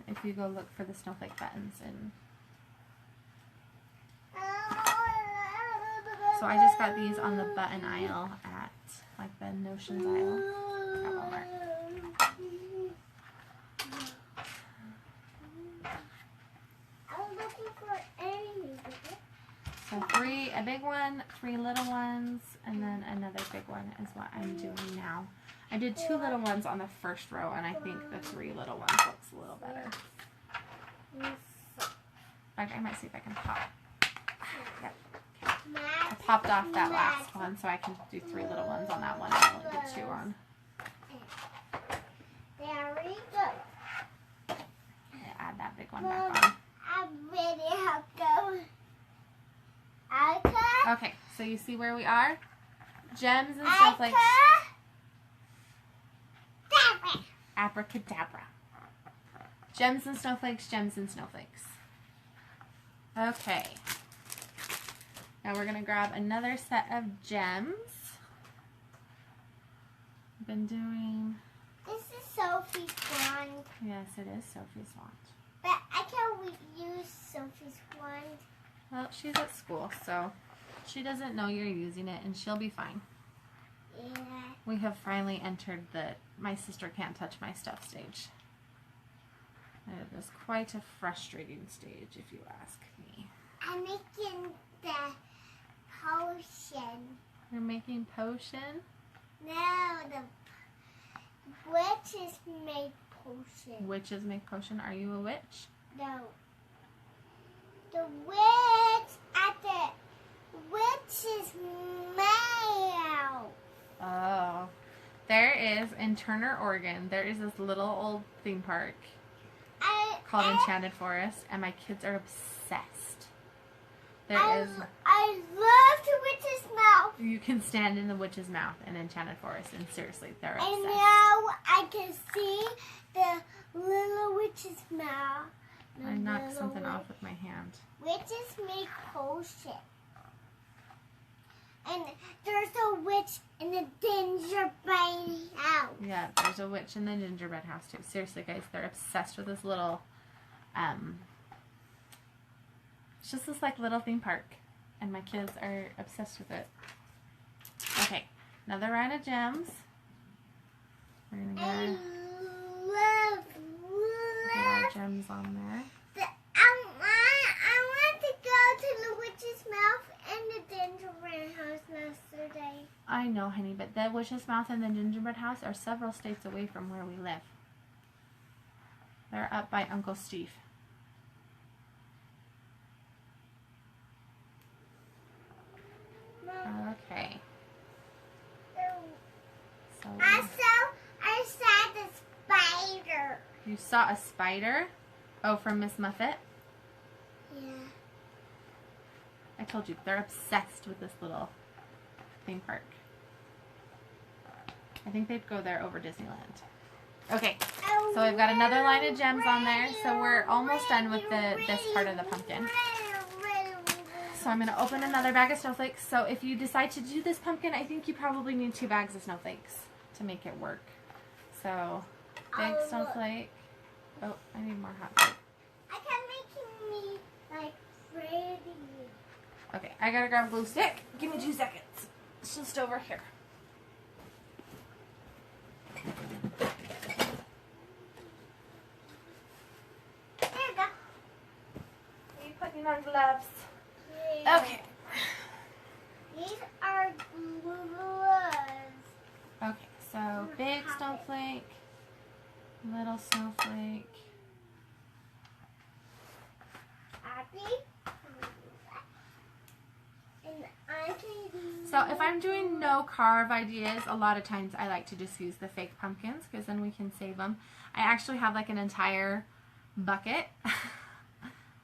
If you go look for the snowflake buttons. So I just got these on the button aisle at like the notions aisle at Walmart. So 3, a big one, 3 little ones, and then another big one is what I'm doing now. I did 2 little ones on the first row, and I think the 3 little ones looks a little better. In fact, I might see if I can pop. Yep. I popped off that last one, so I can do 3 little ones on that one. I only did 2 on. There we go. Add that big one back on. I'm ready to go. Okay, so you see where we are? Gems and snowflakes. Abracadabra. Gems and snowflakes, gems and snowflakes. Okay. Now we're going to grab another set of gems. I've been doing... This is Sophie's wand. Yes, it is Sophie's wand. But I can't use Sophie's wand. Well, she's at school, so she doesn't know you're using it, and she'll be fine. Yeah. We have finally entered the my sister can't touch my stuff stage. It is quite a frustrating stage, if you ask me. I'm making the potion. You're making potion? No, the witches make potion. Witches make potion? Are you a witch? No. The witch at the witches make There is, in Turner, Oregon, there is this little old theme park called Enchanted Forest, and my kids are obsessed. I love the witch's mouth. You can stand in the witch's mouth in Enchanted Forest, and seriously, they're obsessed. And now I can see the little witch's mouth. I knocked something off with my hand. Witches make potions. And there's a witch in the gingerbread house. Yeah, there's a witch in the gingerbread house too. Seriously, guys, they're obsessed with this little, it's just this like little theme park, and my kids are obsessed with it. Okay, another round of gems. We're gonna get our gems on there. I want to go to the witch's mouth and the gingerbread house yesterday. I know, honey, but the witch's mouth and the gingerbread house are several states away from where we live. They're up by Uncle Steve. Okay. So I saw the spider. You saw a spider? Oh, from Miss Muffet? Yeah. I told you, they're obsessed with this little theme park. I think they'd go there over Disneyland. Okay, so we've got another line of gems on there. So we're almost done with this part of the pumpkin. So I'm going to open another bag of snowflakes. So if you decide to do this pumpkin, I think you probably need 2 bags of snowflakes to make it work. So, big snowflake. Oh, I need more hot glue. I can make me like pretty. Okay, I gotta grab a glue stick. Give me 2 seconds. It's just over here. There you go. Are you putting on gloves? Yeah. Okay. These are gloves. Okay, so big snowflake, little snowflake. Happy. And I can. So if I'm doing no carve ideas, a lot of times I like to just use the fake pumpkins because then we can save them. I actually have like an entire bucket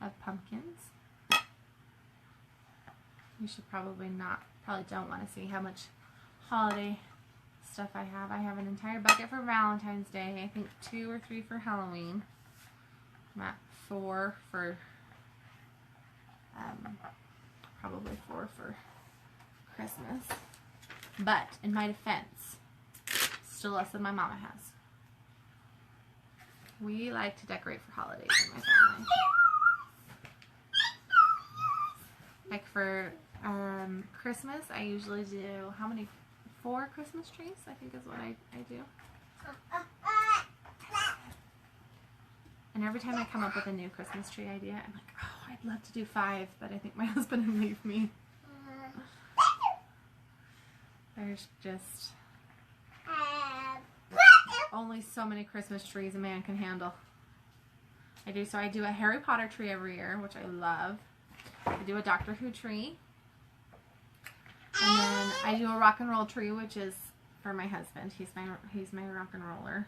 of pumpkins. You should probably don't want to see how much holiday stuff I have. I have an entire bucket for Valentine's Day. I think 2 or 3 for Halloween. I'm at 4 for, probably 4 for Christmas. But in my defense, still less than my mama has. We like to decorate for holidays in my family. Like for Christmas, I usually do, 4 Christmas trees, I think is what I do. And every time I come up with a new Christmas tree idea, I'm like, oh, I'd love to do 5, but I think my husband would leave me. There's just only so many Christmas trees a man can handle. So I do a Harry Potter tree every year, which I love. I do a Doctor Who tree. And then I do a rock and roll tree, which is for my husband. He's my rock and roller.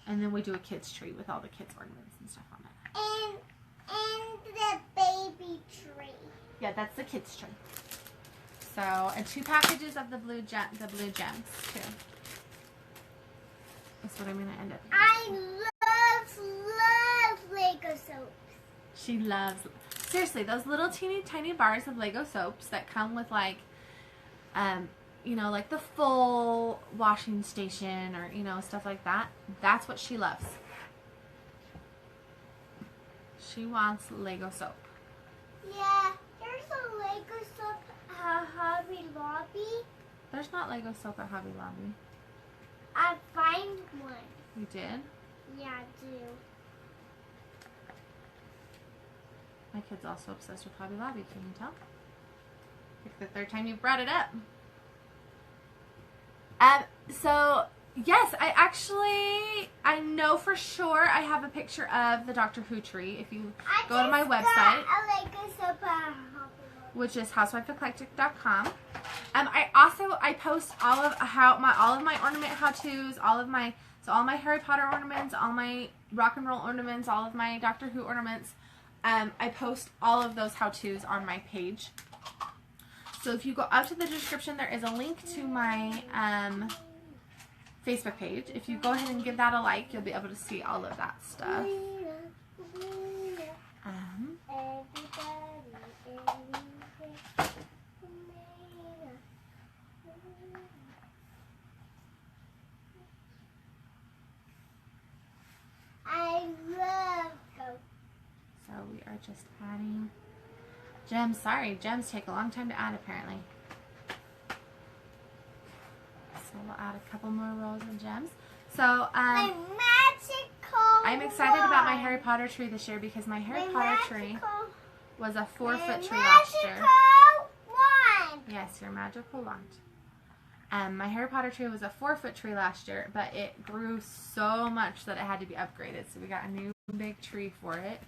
And then we do a kids tree with all the kids ornaments and stuff on it. And the baby tree. Yeah, that's the kids tree. So, and 2 packages of the blue gems too. That's what I'm gonna end up using. I love Lego soaps. She loves, seriously, those little teeny tiny bars of Lego soaps that come with like, you know, like the full washing station or, you know, stuff like that. That's what she loves. She wants Lego soap. Yeah, there's a Lego soap at Hobby Lobby. There's not Lego soap at Hobby Lobby. I find one. You did? Yeah, I do. My kid's also obsessed with Hobby Lobby, can you tell? Like the 3rd time you brought it up. So, yes, I know for sure I have a picture of the Doctor Who tree. If you go to my website, I like a soap at Hobby Lobby. which is housewifeeclectic.com, I post all of my ornament how-tos, all my Harry Potter ornaments, all my rock and roll ornaments, all of my Doctor Who ornaments. I post all of those how-tos on my page. So if you go up to the description, there is a link to my Facebook page. If you go ahead and give that a like, you'll be able to see all of that stuff. I love those. So we are just adding gems. Sorry, gems take a long time to add apparently. So we'll add a couple more rows of gems. So my magical I'm excited about my Harry Potter tree this year because my Harry Potter tree was a 4-foot tree last year. Wand. Yes, your magical wand. My Harry Potter tree was a 4-foot tree last year, but it grew so much that it had to be upgraded. So we got a new big tree for it.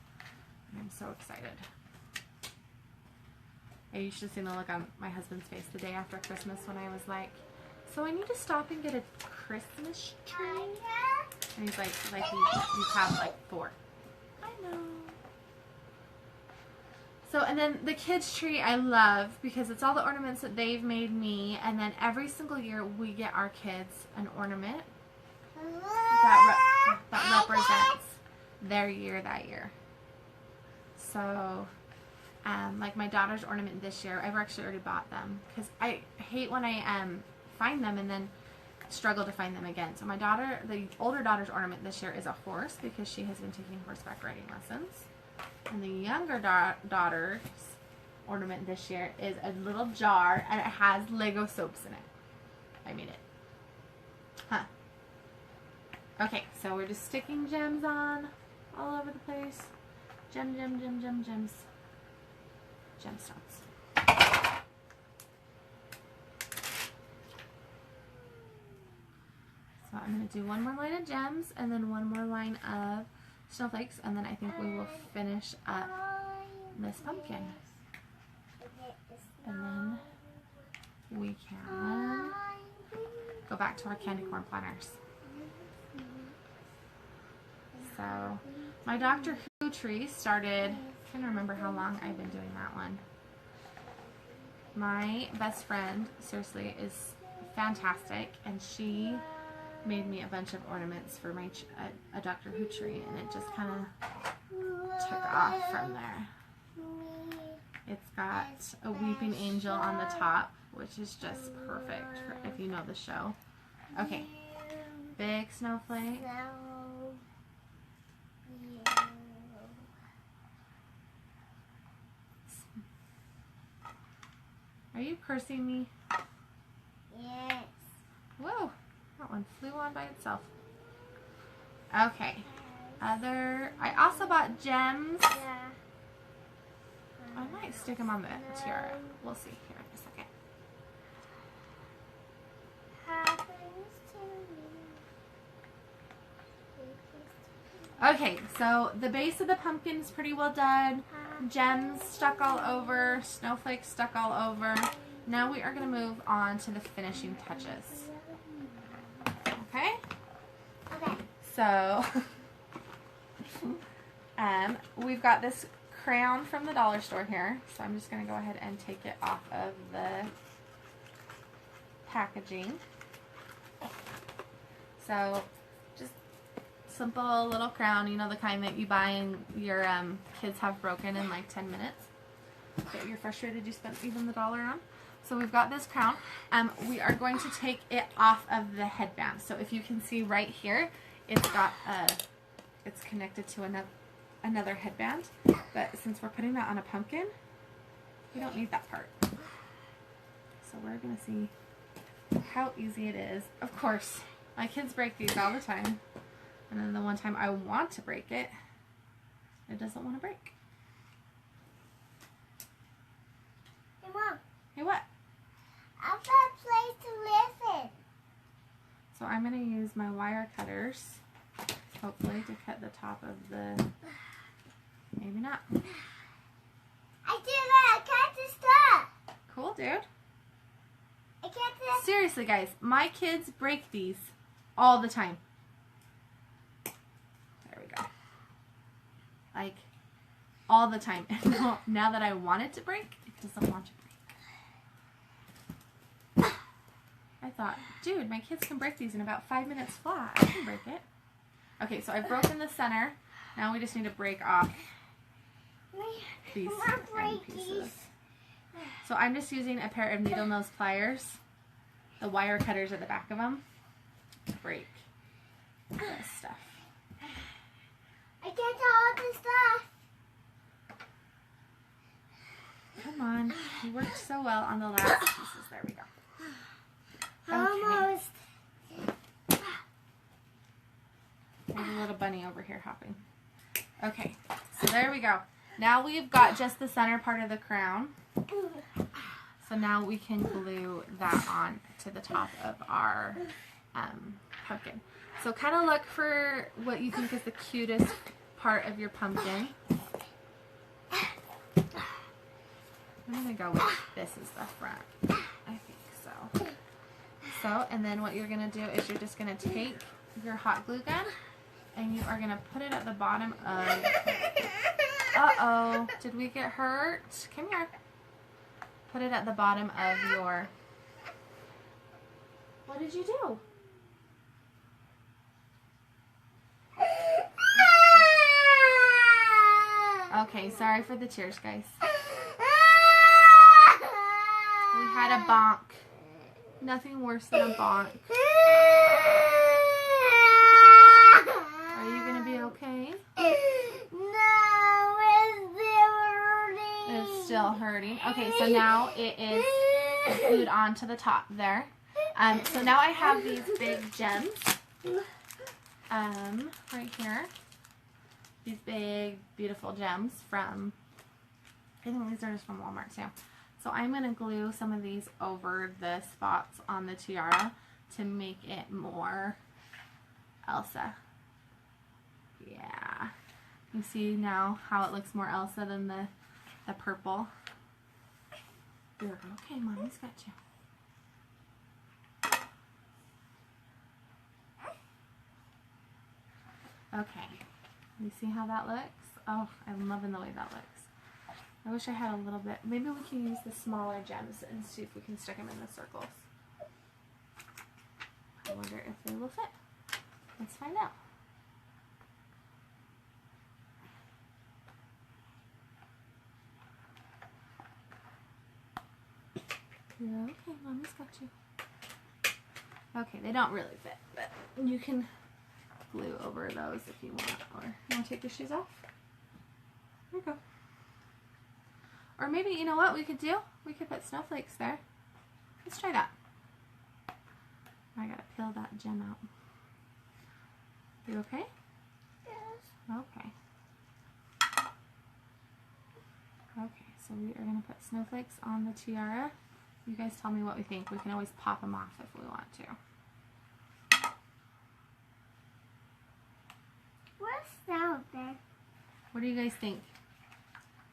And I'm so excited. You should have seen the look on my husband's face the day after Christmas when I was like, so I need to stop and get a Christmas tree? And he's like you have like 4. I know. So, and then the kids' tree I love because it's all the ornaments that they've made me, and then every single year we get our kids an ornament that represents their year that year. So, like my daughter's ornament this year, I've actually already bought them because I hate when I find them and then struggle to find them again. So my daughter, the older daughter's ornament this year is a horse because she has been taking horseback riding lessons. And the younger daughter's ornament this year is a little jar and it has Lego soaps in it. I made it. Huh. Okay, so we're just sticking gems on all over the place. Gems. Gemstones. So I'm going to do one more line of gems and then one more line of snowflakes, and then I think we will finish up this pumpkin. And then we can go back to our candy corn planners. So my Doctor Who tree started, I'm trying to remember how long I've been doing that one. My best friend, seriously, is fantastic, and she made me a bunch of ornaments for my a Doctor Who tree, and it just kind of took off from there. It's got a weeping angel on the top, which is just perfect for if you know the show. Okay, big snowflake. Are you cursing me? Yes. Whoa, that one flew on by itself. Okay. I also bought gems. Yeah. I might stick them on the tiara. We'll see here in a second. Happens to me. Okay, so the base of the pumpkin is pretty well done. Gems stuck all over, snowflakes stuck all over. Now we are going to move on to the finishing touches. Okay? Okay. So, we've got this crown from the dollar store here. So I'm just going to go ahead and take it off of the packaging. So, just simple little crown, you know, the kind that you buy and your kids have broken in like 10 minutes. That you're frustrated you spent even the $1 on. So we've got this crown. We are going to take it off of the headband. So if you can see right here, it's got it's connected to another headband. But since we're putting that on a pumpkin, we don't need that part. So we're going to see how easy it is. Of course, my kids break these all the time. And then the one time I want to break it, it doesn't want to break. Hey, Mom. Hey, what? I've got a place to listen. So I'm going to use my wire cutters, hopefully, to cut the top of the... Maybe not. I did that. I cut the stuff. Cool, dude. I can't. Seriously, guys, my kids break these all the time. There we go. Like, all the time. And now that I want it to break, it doesn't want to break. I thought, dude, my kids can break these in about 5 minutes flat. I can break it. Okay, so I've broken the center. Now we just need to break off these end pieces. So I'm just using a pair of needle nose pliers, the wire cutters at the back of them, to break this stuff. I can't hold this stuff. Come on. You worked so well on the last pieces. There we go. Okay. Almost. There's a little bunny over here hopping. Okay, so there we go. Now we've got just the center part of the crown. So now we can glue that on to the top of our pumpkin. So kind of look for what you think is the cutest part of your pumpkin. I'm going to go with this is the front. I think so. So, and then what you're going to do is you're just going to take your hot glue gun and you are going to put it at the bottom of... Uh-oh. Did we get hurt? Come here. Put it at the bottom of your... What did you do? Okay, sorry for the tears, guys. We had a bonk. Nothing worse than a bonk. Are you going to be okay? No, it's still hurting. It's still hurting. Okay, so now it is glued onto the top there. So now I have these big gems right here. These big, beautiful gems from, I think these are just from Walmart too. So I'm going to glue some of these over the spots on the tiara to make it more Elsa. Yeah. You see now how it looks more Elsa than the purple. You're okay, Mommy's got you. Okay. You see how that looks? Oh, I'm loving the way that looks. I wish I had a little bit. Maybe we can use the smaller gems and see if we can stick them in the circles. I wonder if they will fit. Let's find out. You're okay, Mommy's got you. Okay, they don't really fit, but you can glue over those if you want. Or you want to take your shoes off? There you go. Or maybe, you know what we could do? We could put snowflakes there. Let's try that. I gotta peel that gem out. You okay? Yes. Okay. Okay, so we are gonna put snowflakes on the tiara. You guys tell me what we think. We can always pop them off if we want to. What's that there? What do you guys think?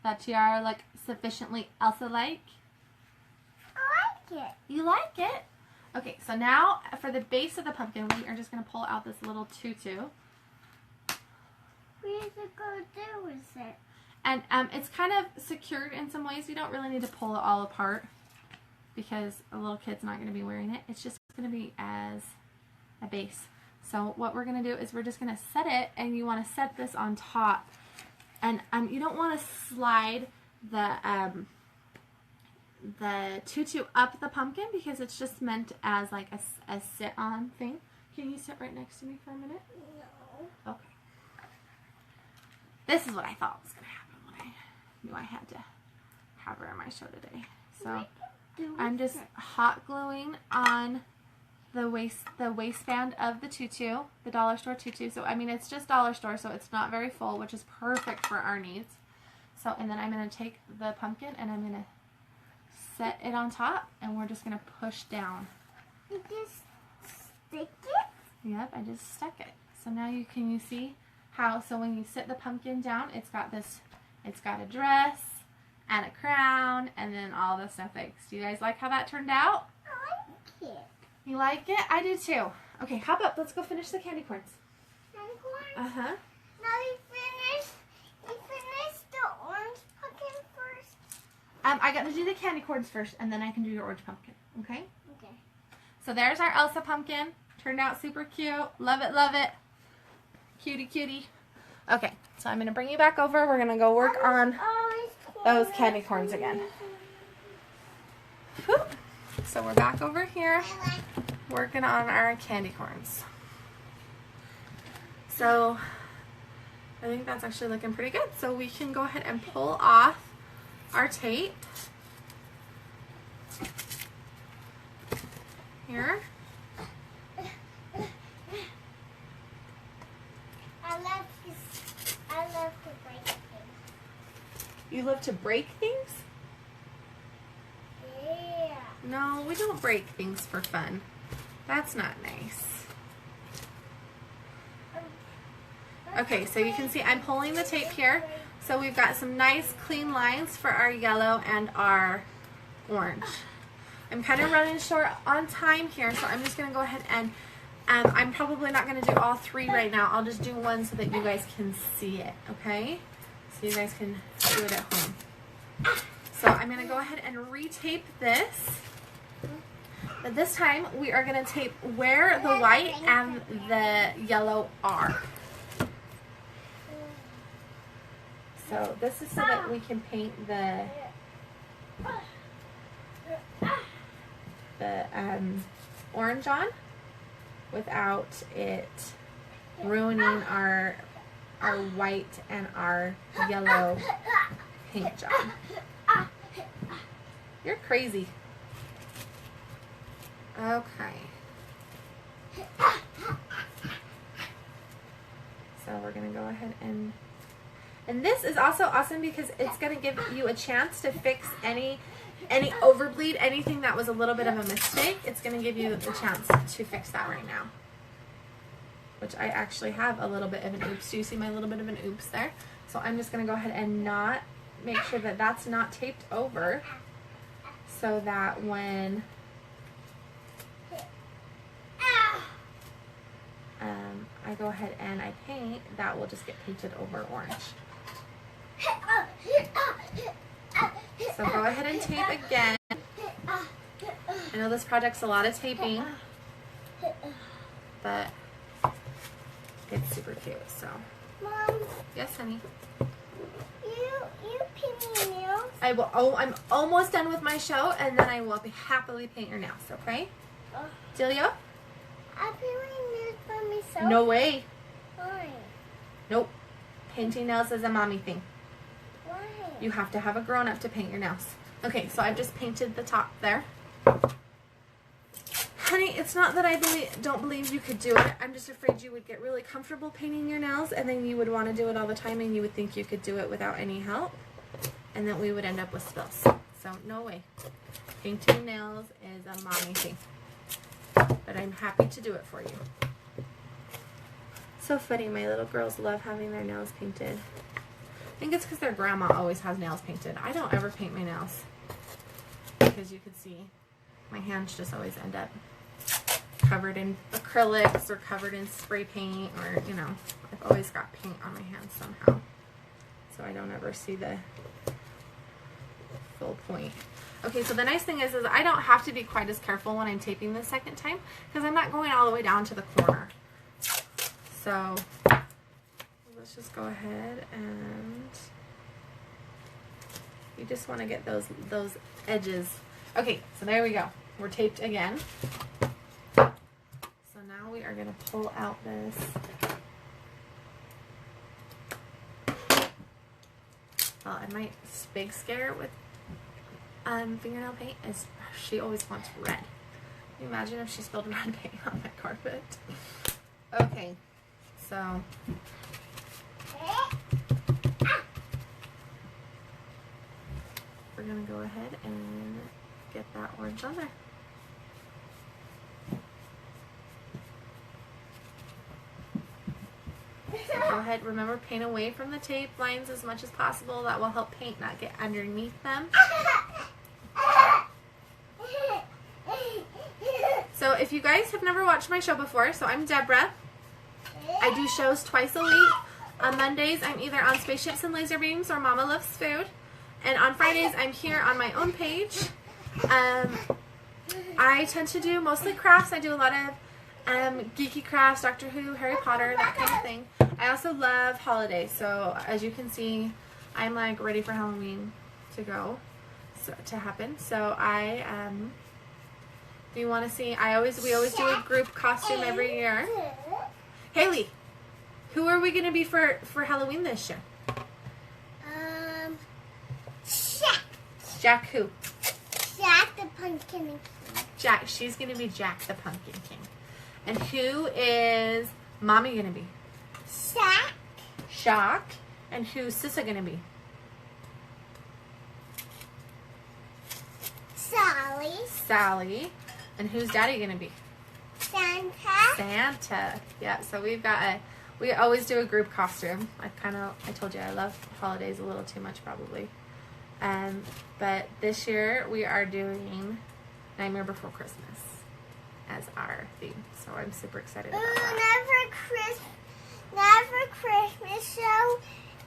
That tiara look sufficiently Elsa-like? I like it. You like it? Okay, so now for the base of the pumpkin, we are just going to pull out this little tutu. What is it going to do with it? And it's kind of secured in some ways. You don't really need to pull it all apart because a little kid's not going to be wearing it. It's just going to be as a base. So what we're going to do is we're just going to set it, and you want to set this on top. And you don't want to slide the tutu up the pumpkin because it's just meant as like a sit-on thing. Can you sit right next to me for a minute? No. Okay. This is what I thought was going to happen when I knew I had to have her on my show today. So I'm just hot gluing on the waistband of the tutu, the dollar store tutu. So I mean, it's just dollar store, so it's not very full, which is perfect for our needs. So, and then I'm going to take the pumpkin and I'm going to set it on top, and we're just going to push down. You just stick it? Yep, I just stuck it. So now you see how, so when you sit the pumpkin down, it's got a dress and a crown and then all the snowflakes. Do you guys like how that turned out? I it. You like it? I do too. Okay, hop up. Let's go finish the candy corns. Candy corn? Uh-huh. Now you finished the orange pumpkin first? I got to do the candy corns first, and then I can do your orange pumpkin. Okay? Okay. So there's our Elsa pumpkin. Turned out super cute. Love it, love it. Cutie, cutie. Okay, so I'm going to bring you back over. We're going to go work on those candy corns again. Whew. So we're back over here working on our candy corns. So I think that's actually looking pretty good. So we can go ahead and pull off our tape here. I love to break things. You love to break things? Yeah. No, we don't break things for fun. That's not nice. Okay, so you can see I'm pulling the tape here. So we've got some nice clean lines for our yellow and our orange. I'm kind of running short on time here, so I'm just going to go ahead and I'm probably not going to do all three right now. I'll just do one so that you guys can see it, okay? So you guys can do it at home. So I'm going to go ahead and retape this. But this time we are going to tape where the white and the yellow are. So this is so that we can paint the orange on without it ruining our white and our yellow paint job. You're crazy. Okay. So we're going to go ahead and this is also awesome because it's going to give you a chance to fix any overbleed, anything that was a little bit of a mistake. It's going to give you the chance to fix that right now. Which I actually have a little bit of an oops. Do you see my little bit of an oops there? So I'm just going to go ahead and not make sure that that's not taped over so that when I go ahead and I paint, that will just get painted over orange. So go ahead and tape again. I know this project's a lot of taping, but it's super cute. So, Mom, yes, honey. you paint your nails? I will. Oh, I'm almost done with my show, and then I will happily paint your nails. Okay, Delia? I paint my nails by myself. No way. Why? Nope. Painting nails is a mommy thing. Why? You have to have a grown-up to paint your nails. Okay, so I've just painted the top there. Honey, it's not that I don't believe you could do it. I'm just afraid you would get really comfortable painting your nails, and then you would want to do it all the time, and you would think you could do it without any help, and then we would end up with spills. So, no way. Painting nails is a mommy thing. But I'm happy to do it for you. So funny, my little girls love having their nails painted. I think it's because their grandma always has nails painted. I don't ever paint my nails. Because you can see, my hands just always end up covered in acrylics or covered in spray paint, or, you know, I've always got paint on my hands somehow. So I don't ever see the full point. Okay, so the nice thing is I don't have to be quite as careful when I'm taping the second time because I'm not going all the way down to the corner. So let's just go ahead and you just want to get those edges. Okay, so there we go. We're taped again. So now we are going to pull out this. Well, and my big scare with fingernail paint is she always wants red. Can you imagine if she spilled red paint on my carpet? Okay, so we're gonna go ahead and get that orange on there. So go ahead, remember, paint away from the tape lines as much as possible. That will help paint not get underneath them. if you guys have never watched my show before, so I'm Deborah. I do shows twice a week. On Mondays, I'm either on Spaceships and Laser Beams or Mama Loves Food. And on Fridays, I'm here on my own page. I tend to do mostly crafts. I do a lot of geeky crafts, Doctor Who, Harry Potter, that kind of thing. I also love holidays. So as you can see, I'm like ready for Halloween to go, to happen. So if you want to see, we always do a group costume every year. Haley, who are we going to be for Halloween this year? Jack. Jack who? Jack the Pumpkin King. Jack. She's going to be Jack the Pumpkin King. And who is Mommy going to be? Jack. Shock. And who's Sissa going to be? Sally. Sally. And who's Daddy going to be? Santa. Santa. Yeah, so we always do a group costume. I told you I love holidays a little too much probably. But this year we are doing Nightmare Before Christmas as our theme. So I'm super excited about that. Never Christmas show.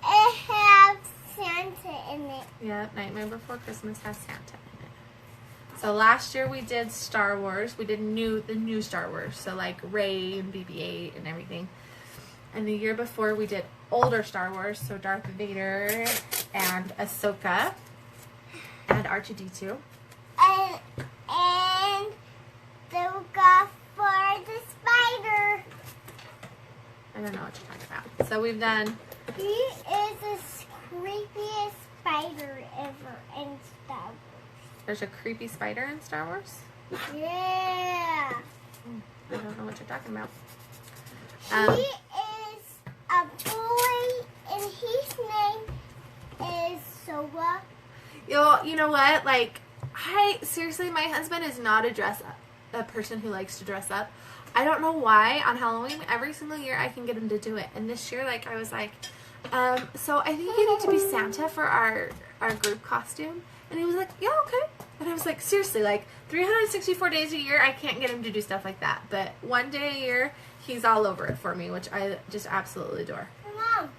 It has Santa in it. Yeah, Nightmare Before Christmas has Santa in it. So last year we did Star Wars. We did the new Star Wars. So like Rey and BB-8 and everything. And the year before we did older Star Wars. So Darth Vader and Ahsoka and R2-D2. And the guy for the spider. I don't know what you're talking about. So we've done... He is the creepiest spider ever in Star Wars. There's a creepy spider in Star Wars? Yeah. I don't know what you're talking about. He is a boy, and his name is Soba. You know what? Like, seriously, my husband is not a person who likes to dress up. I don't know why on Halloween, every single year I can get him to do it. And this year, like, I was like, so I think you need to be Santa for our group costume. And he was like, yeah, okay. And I was like, seriously, like, 364 days a year, I can't get him to do stuff like that. But one day a year, he's all over it for me, which I just absolutely adore. Mom.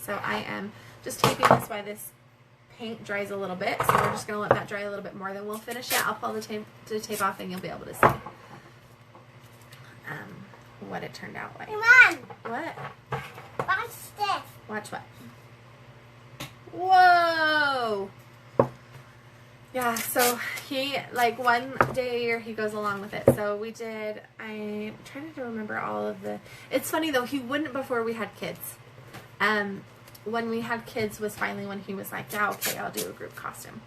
So I am just taping this while this paint dries a little bit. So we're just going to let that dry a little bit more. Then we'll finish it. I'll pull the tape off and you'll be able to see what it turned out like. Mom. What? Watch this. Watch what? Whoa! Yeah, so he, like, one day a year he goes along with it. So we did, I'm trying to remember all of the, it's funny though, he wouldn't before we had kids. When we had kids was finally when he was like, yeah, okay, I'll do a group costume.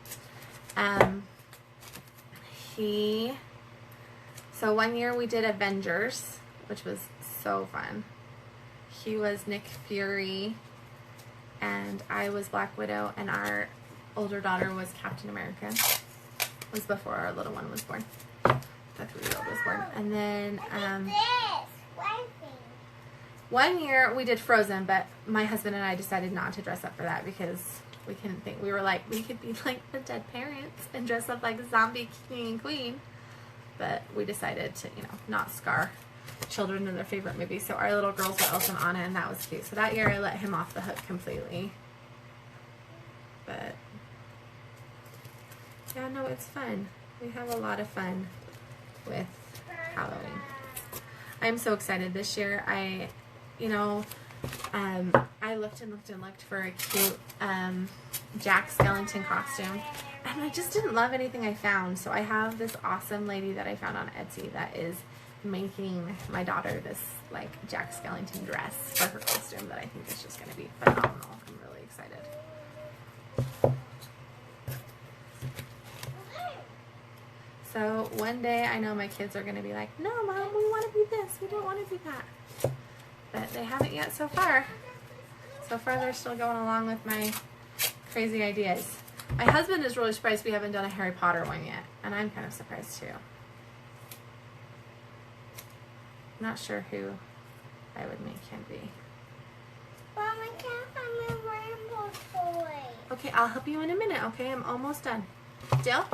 So one year we did Avengers, which was so fun. He was Nick Fury, and I was Black Widow, and our older daughter was Captain America. It was before our little one was born. The 3-year-old was born. And then one year we did Frozen, but my husband and I decided not to dress up for that because we couldn't think. We were like, we could be like the dead parents and dress up like a zombie king and queen. But we decided to, not scar children in their favorite movie. So our little girls were Elsa and Anna, and that was cute. So that year I let him off the hook completely. But yeah, no, it's fun. We have a lot of fun with Halloween. I'm so excited this year. I looked and looked and looked for a cute Jack Skellington costume, and I just didn't love anything I found. So I have this awesome lady that I found on Etsy that is making my daughter this like Jack Skellington dress for her costume that I think is just going to be phenomenal. I'm really excited. So one day I know my kids are going to be like, no, Mom, we want to be this. We don't want to be that. But they haven't yet so far. So far they're still going along with my crazy ideas. My husband is really surprised we haven't done a Harry Potter one yet. And I'm kind of surprised too. I'm not sure who I would make him be. Mom, I can't find my rainbow toy. Okay, I'll help you in a minute, okay? I'm almost done. Jill?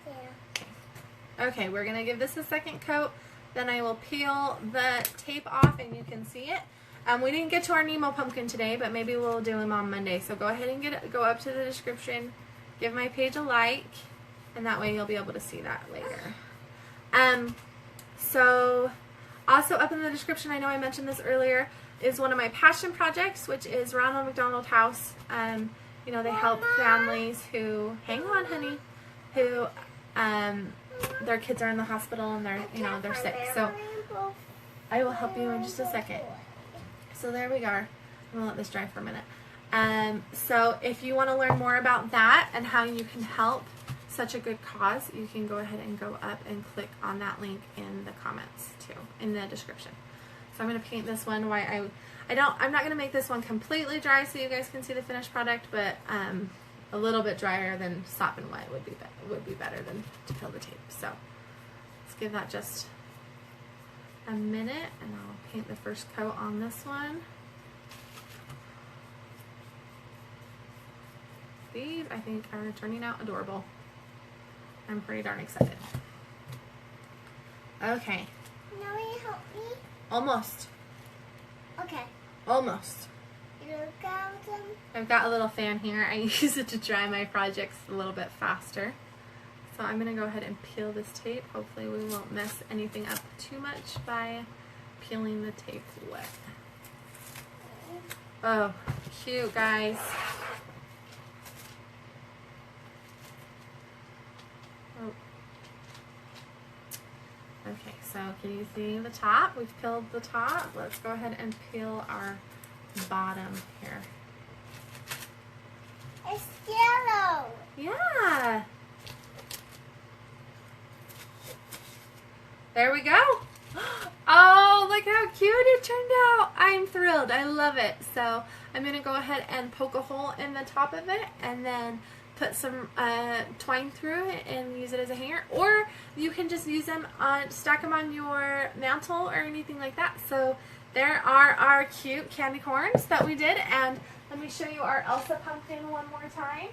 Yeah. Okay, we're going to give this a second coat. Then I will peel the tape off and you can see it. We didn't get to our Nemo pumpkin today, but maybe we'll do him on Monday. So go ahead and go up to the description, give my page a like, and that way you'll be able to see that later. So also up in the description, I know I mentioned this earlier, is one of my passion projects, which is Ronald McDonald House. You know, they help families who, hang on honey, who their kids are in the hospital and they're sick. So I will help you in just a second. So there we go. I'm going to let this dry for a minute. So if you want to learn more about that and how you can help such a good cause, you can go ahead and go up and click on that link in the comments too, in the description. So I'm going to paint this one. I'm not going to make this one completely dry so you guys can see the finished product, but a little bit drier than sopping wet would be better than to peel the tape. So let's give that just a minute and I'll paint the first coat on this one. These I think are turning out adorable. I'm pretty darn excited. Okay. Now will you help me? Almost. Okay. Almost. You got them? I've got a little fan here. I use it to dry my projects a little bit faster. So I'm going to go ahead and peel this tape. Hopefully we won't mess anything up too much by peeling the tape wet. Oh, cute guys. Oh. Okay, so can you see the top? We've peeled the top. Let's go ahead and peel our bottom here. It's yellow. Yeah. There we go. Oh, look how cute it turned out. I'm thrilled. I love it. So I'm going to go ahead and poke a hole in the top of it and then put some twine through it and use it as a hanger. Or you can just use them stack them on your mantle or anything like that. So there are our cute candy corns that we did. And let me show you our Elsa pumpkin one more time.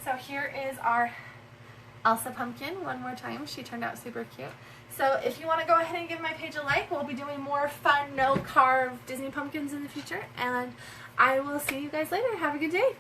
So here is our Elsa pumpkin one more time. She turned out super cute. So if you want to go ahead and give my page a like, we'll be doing more fun, no-carve Disney pumpkins in the future. And I will see you guys later. Have a good day.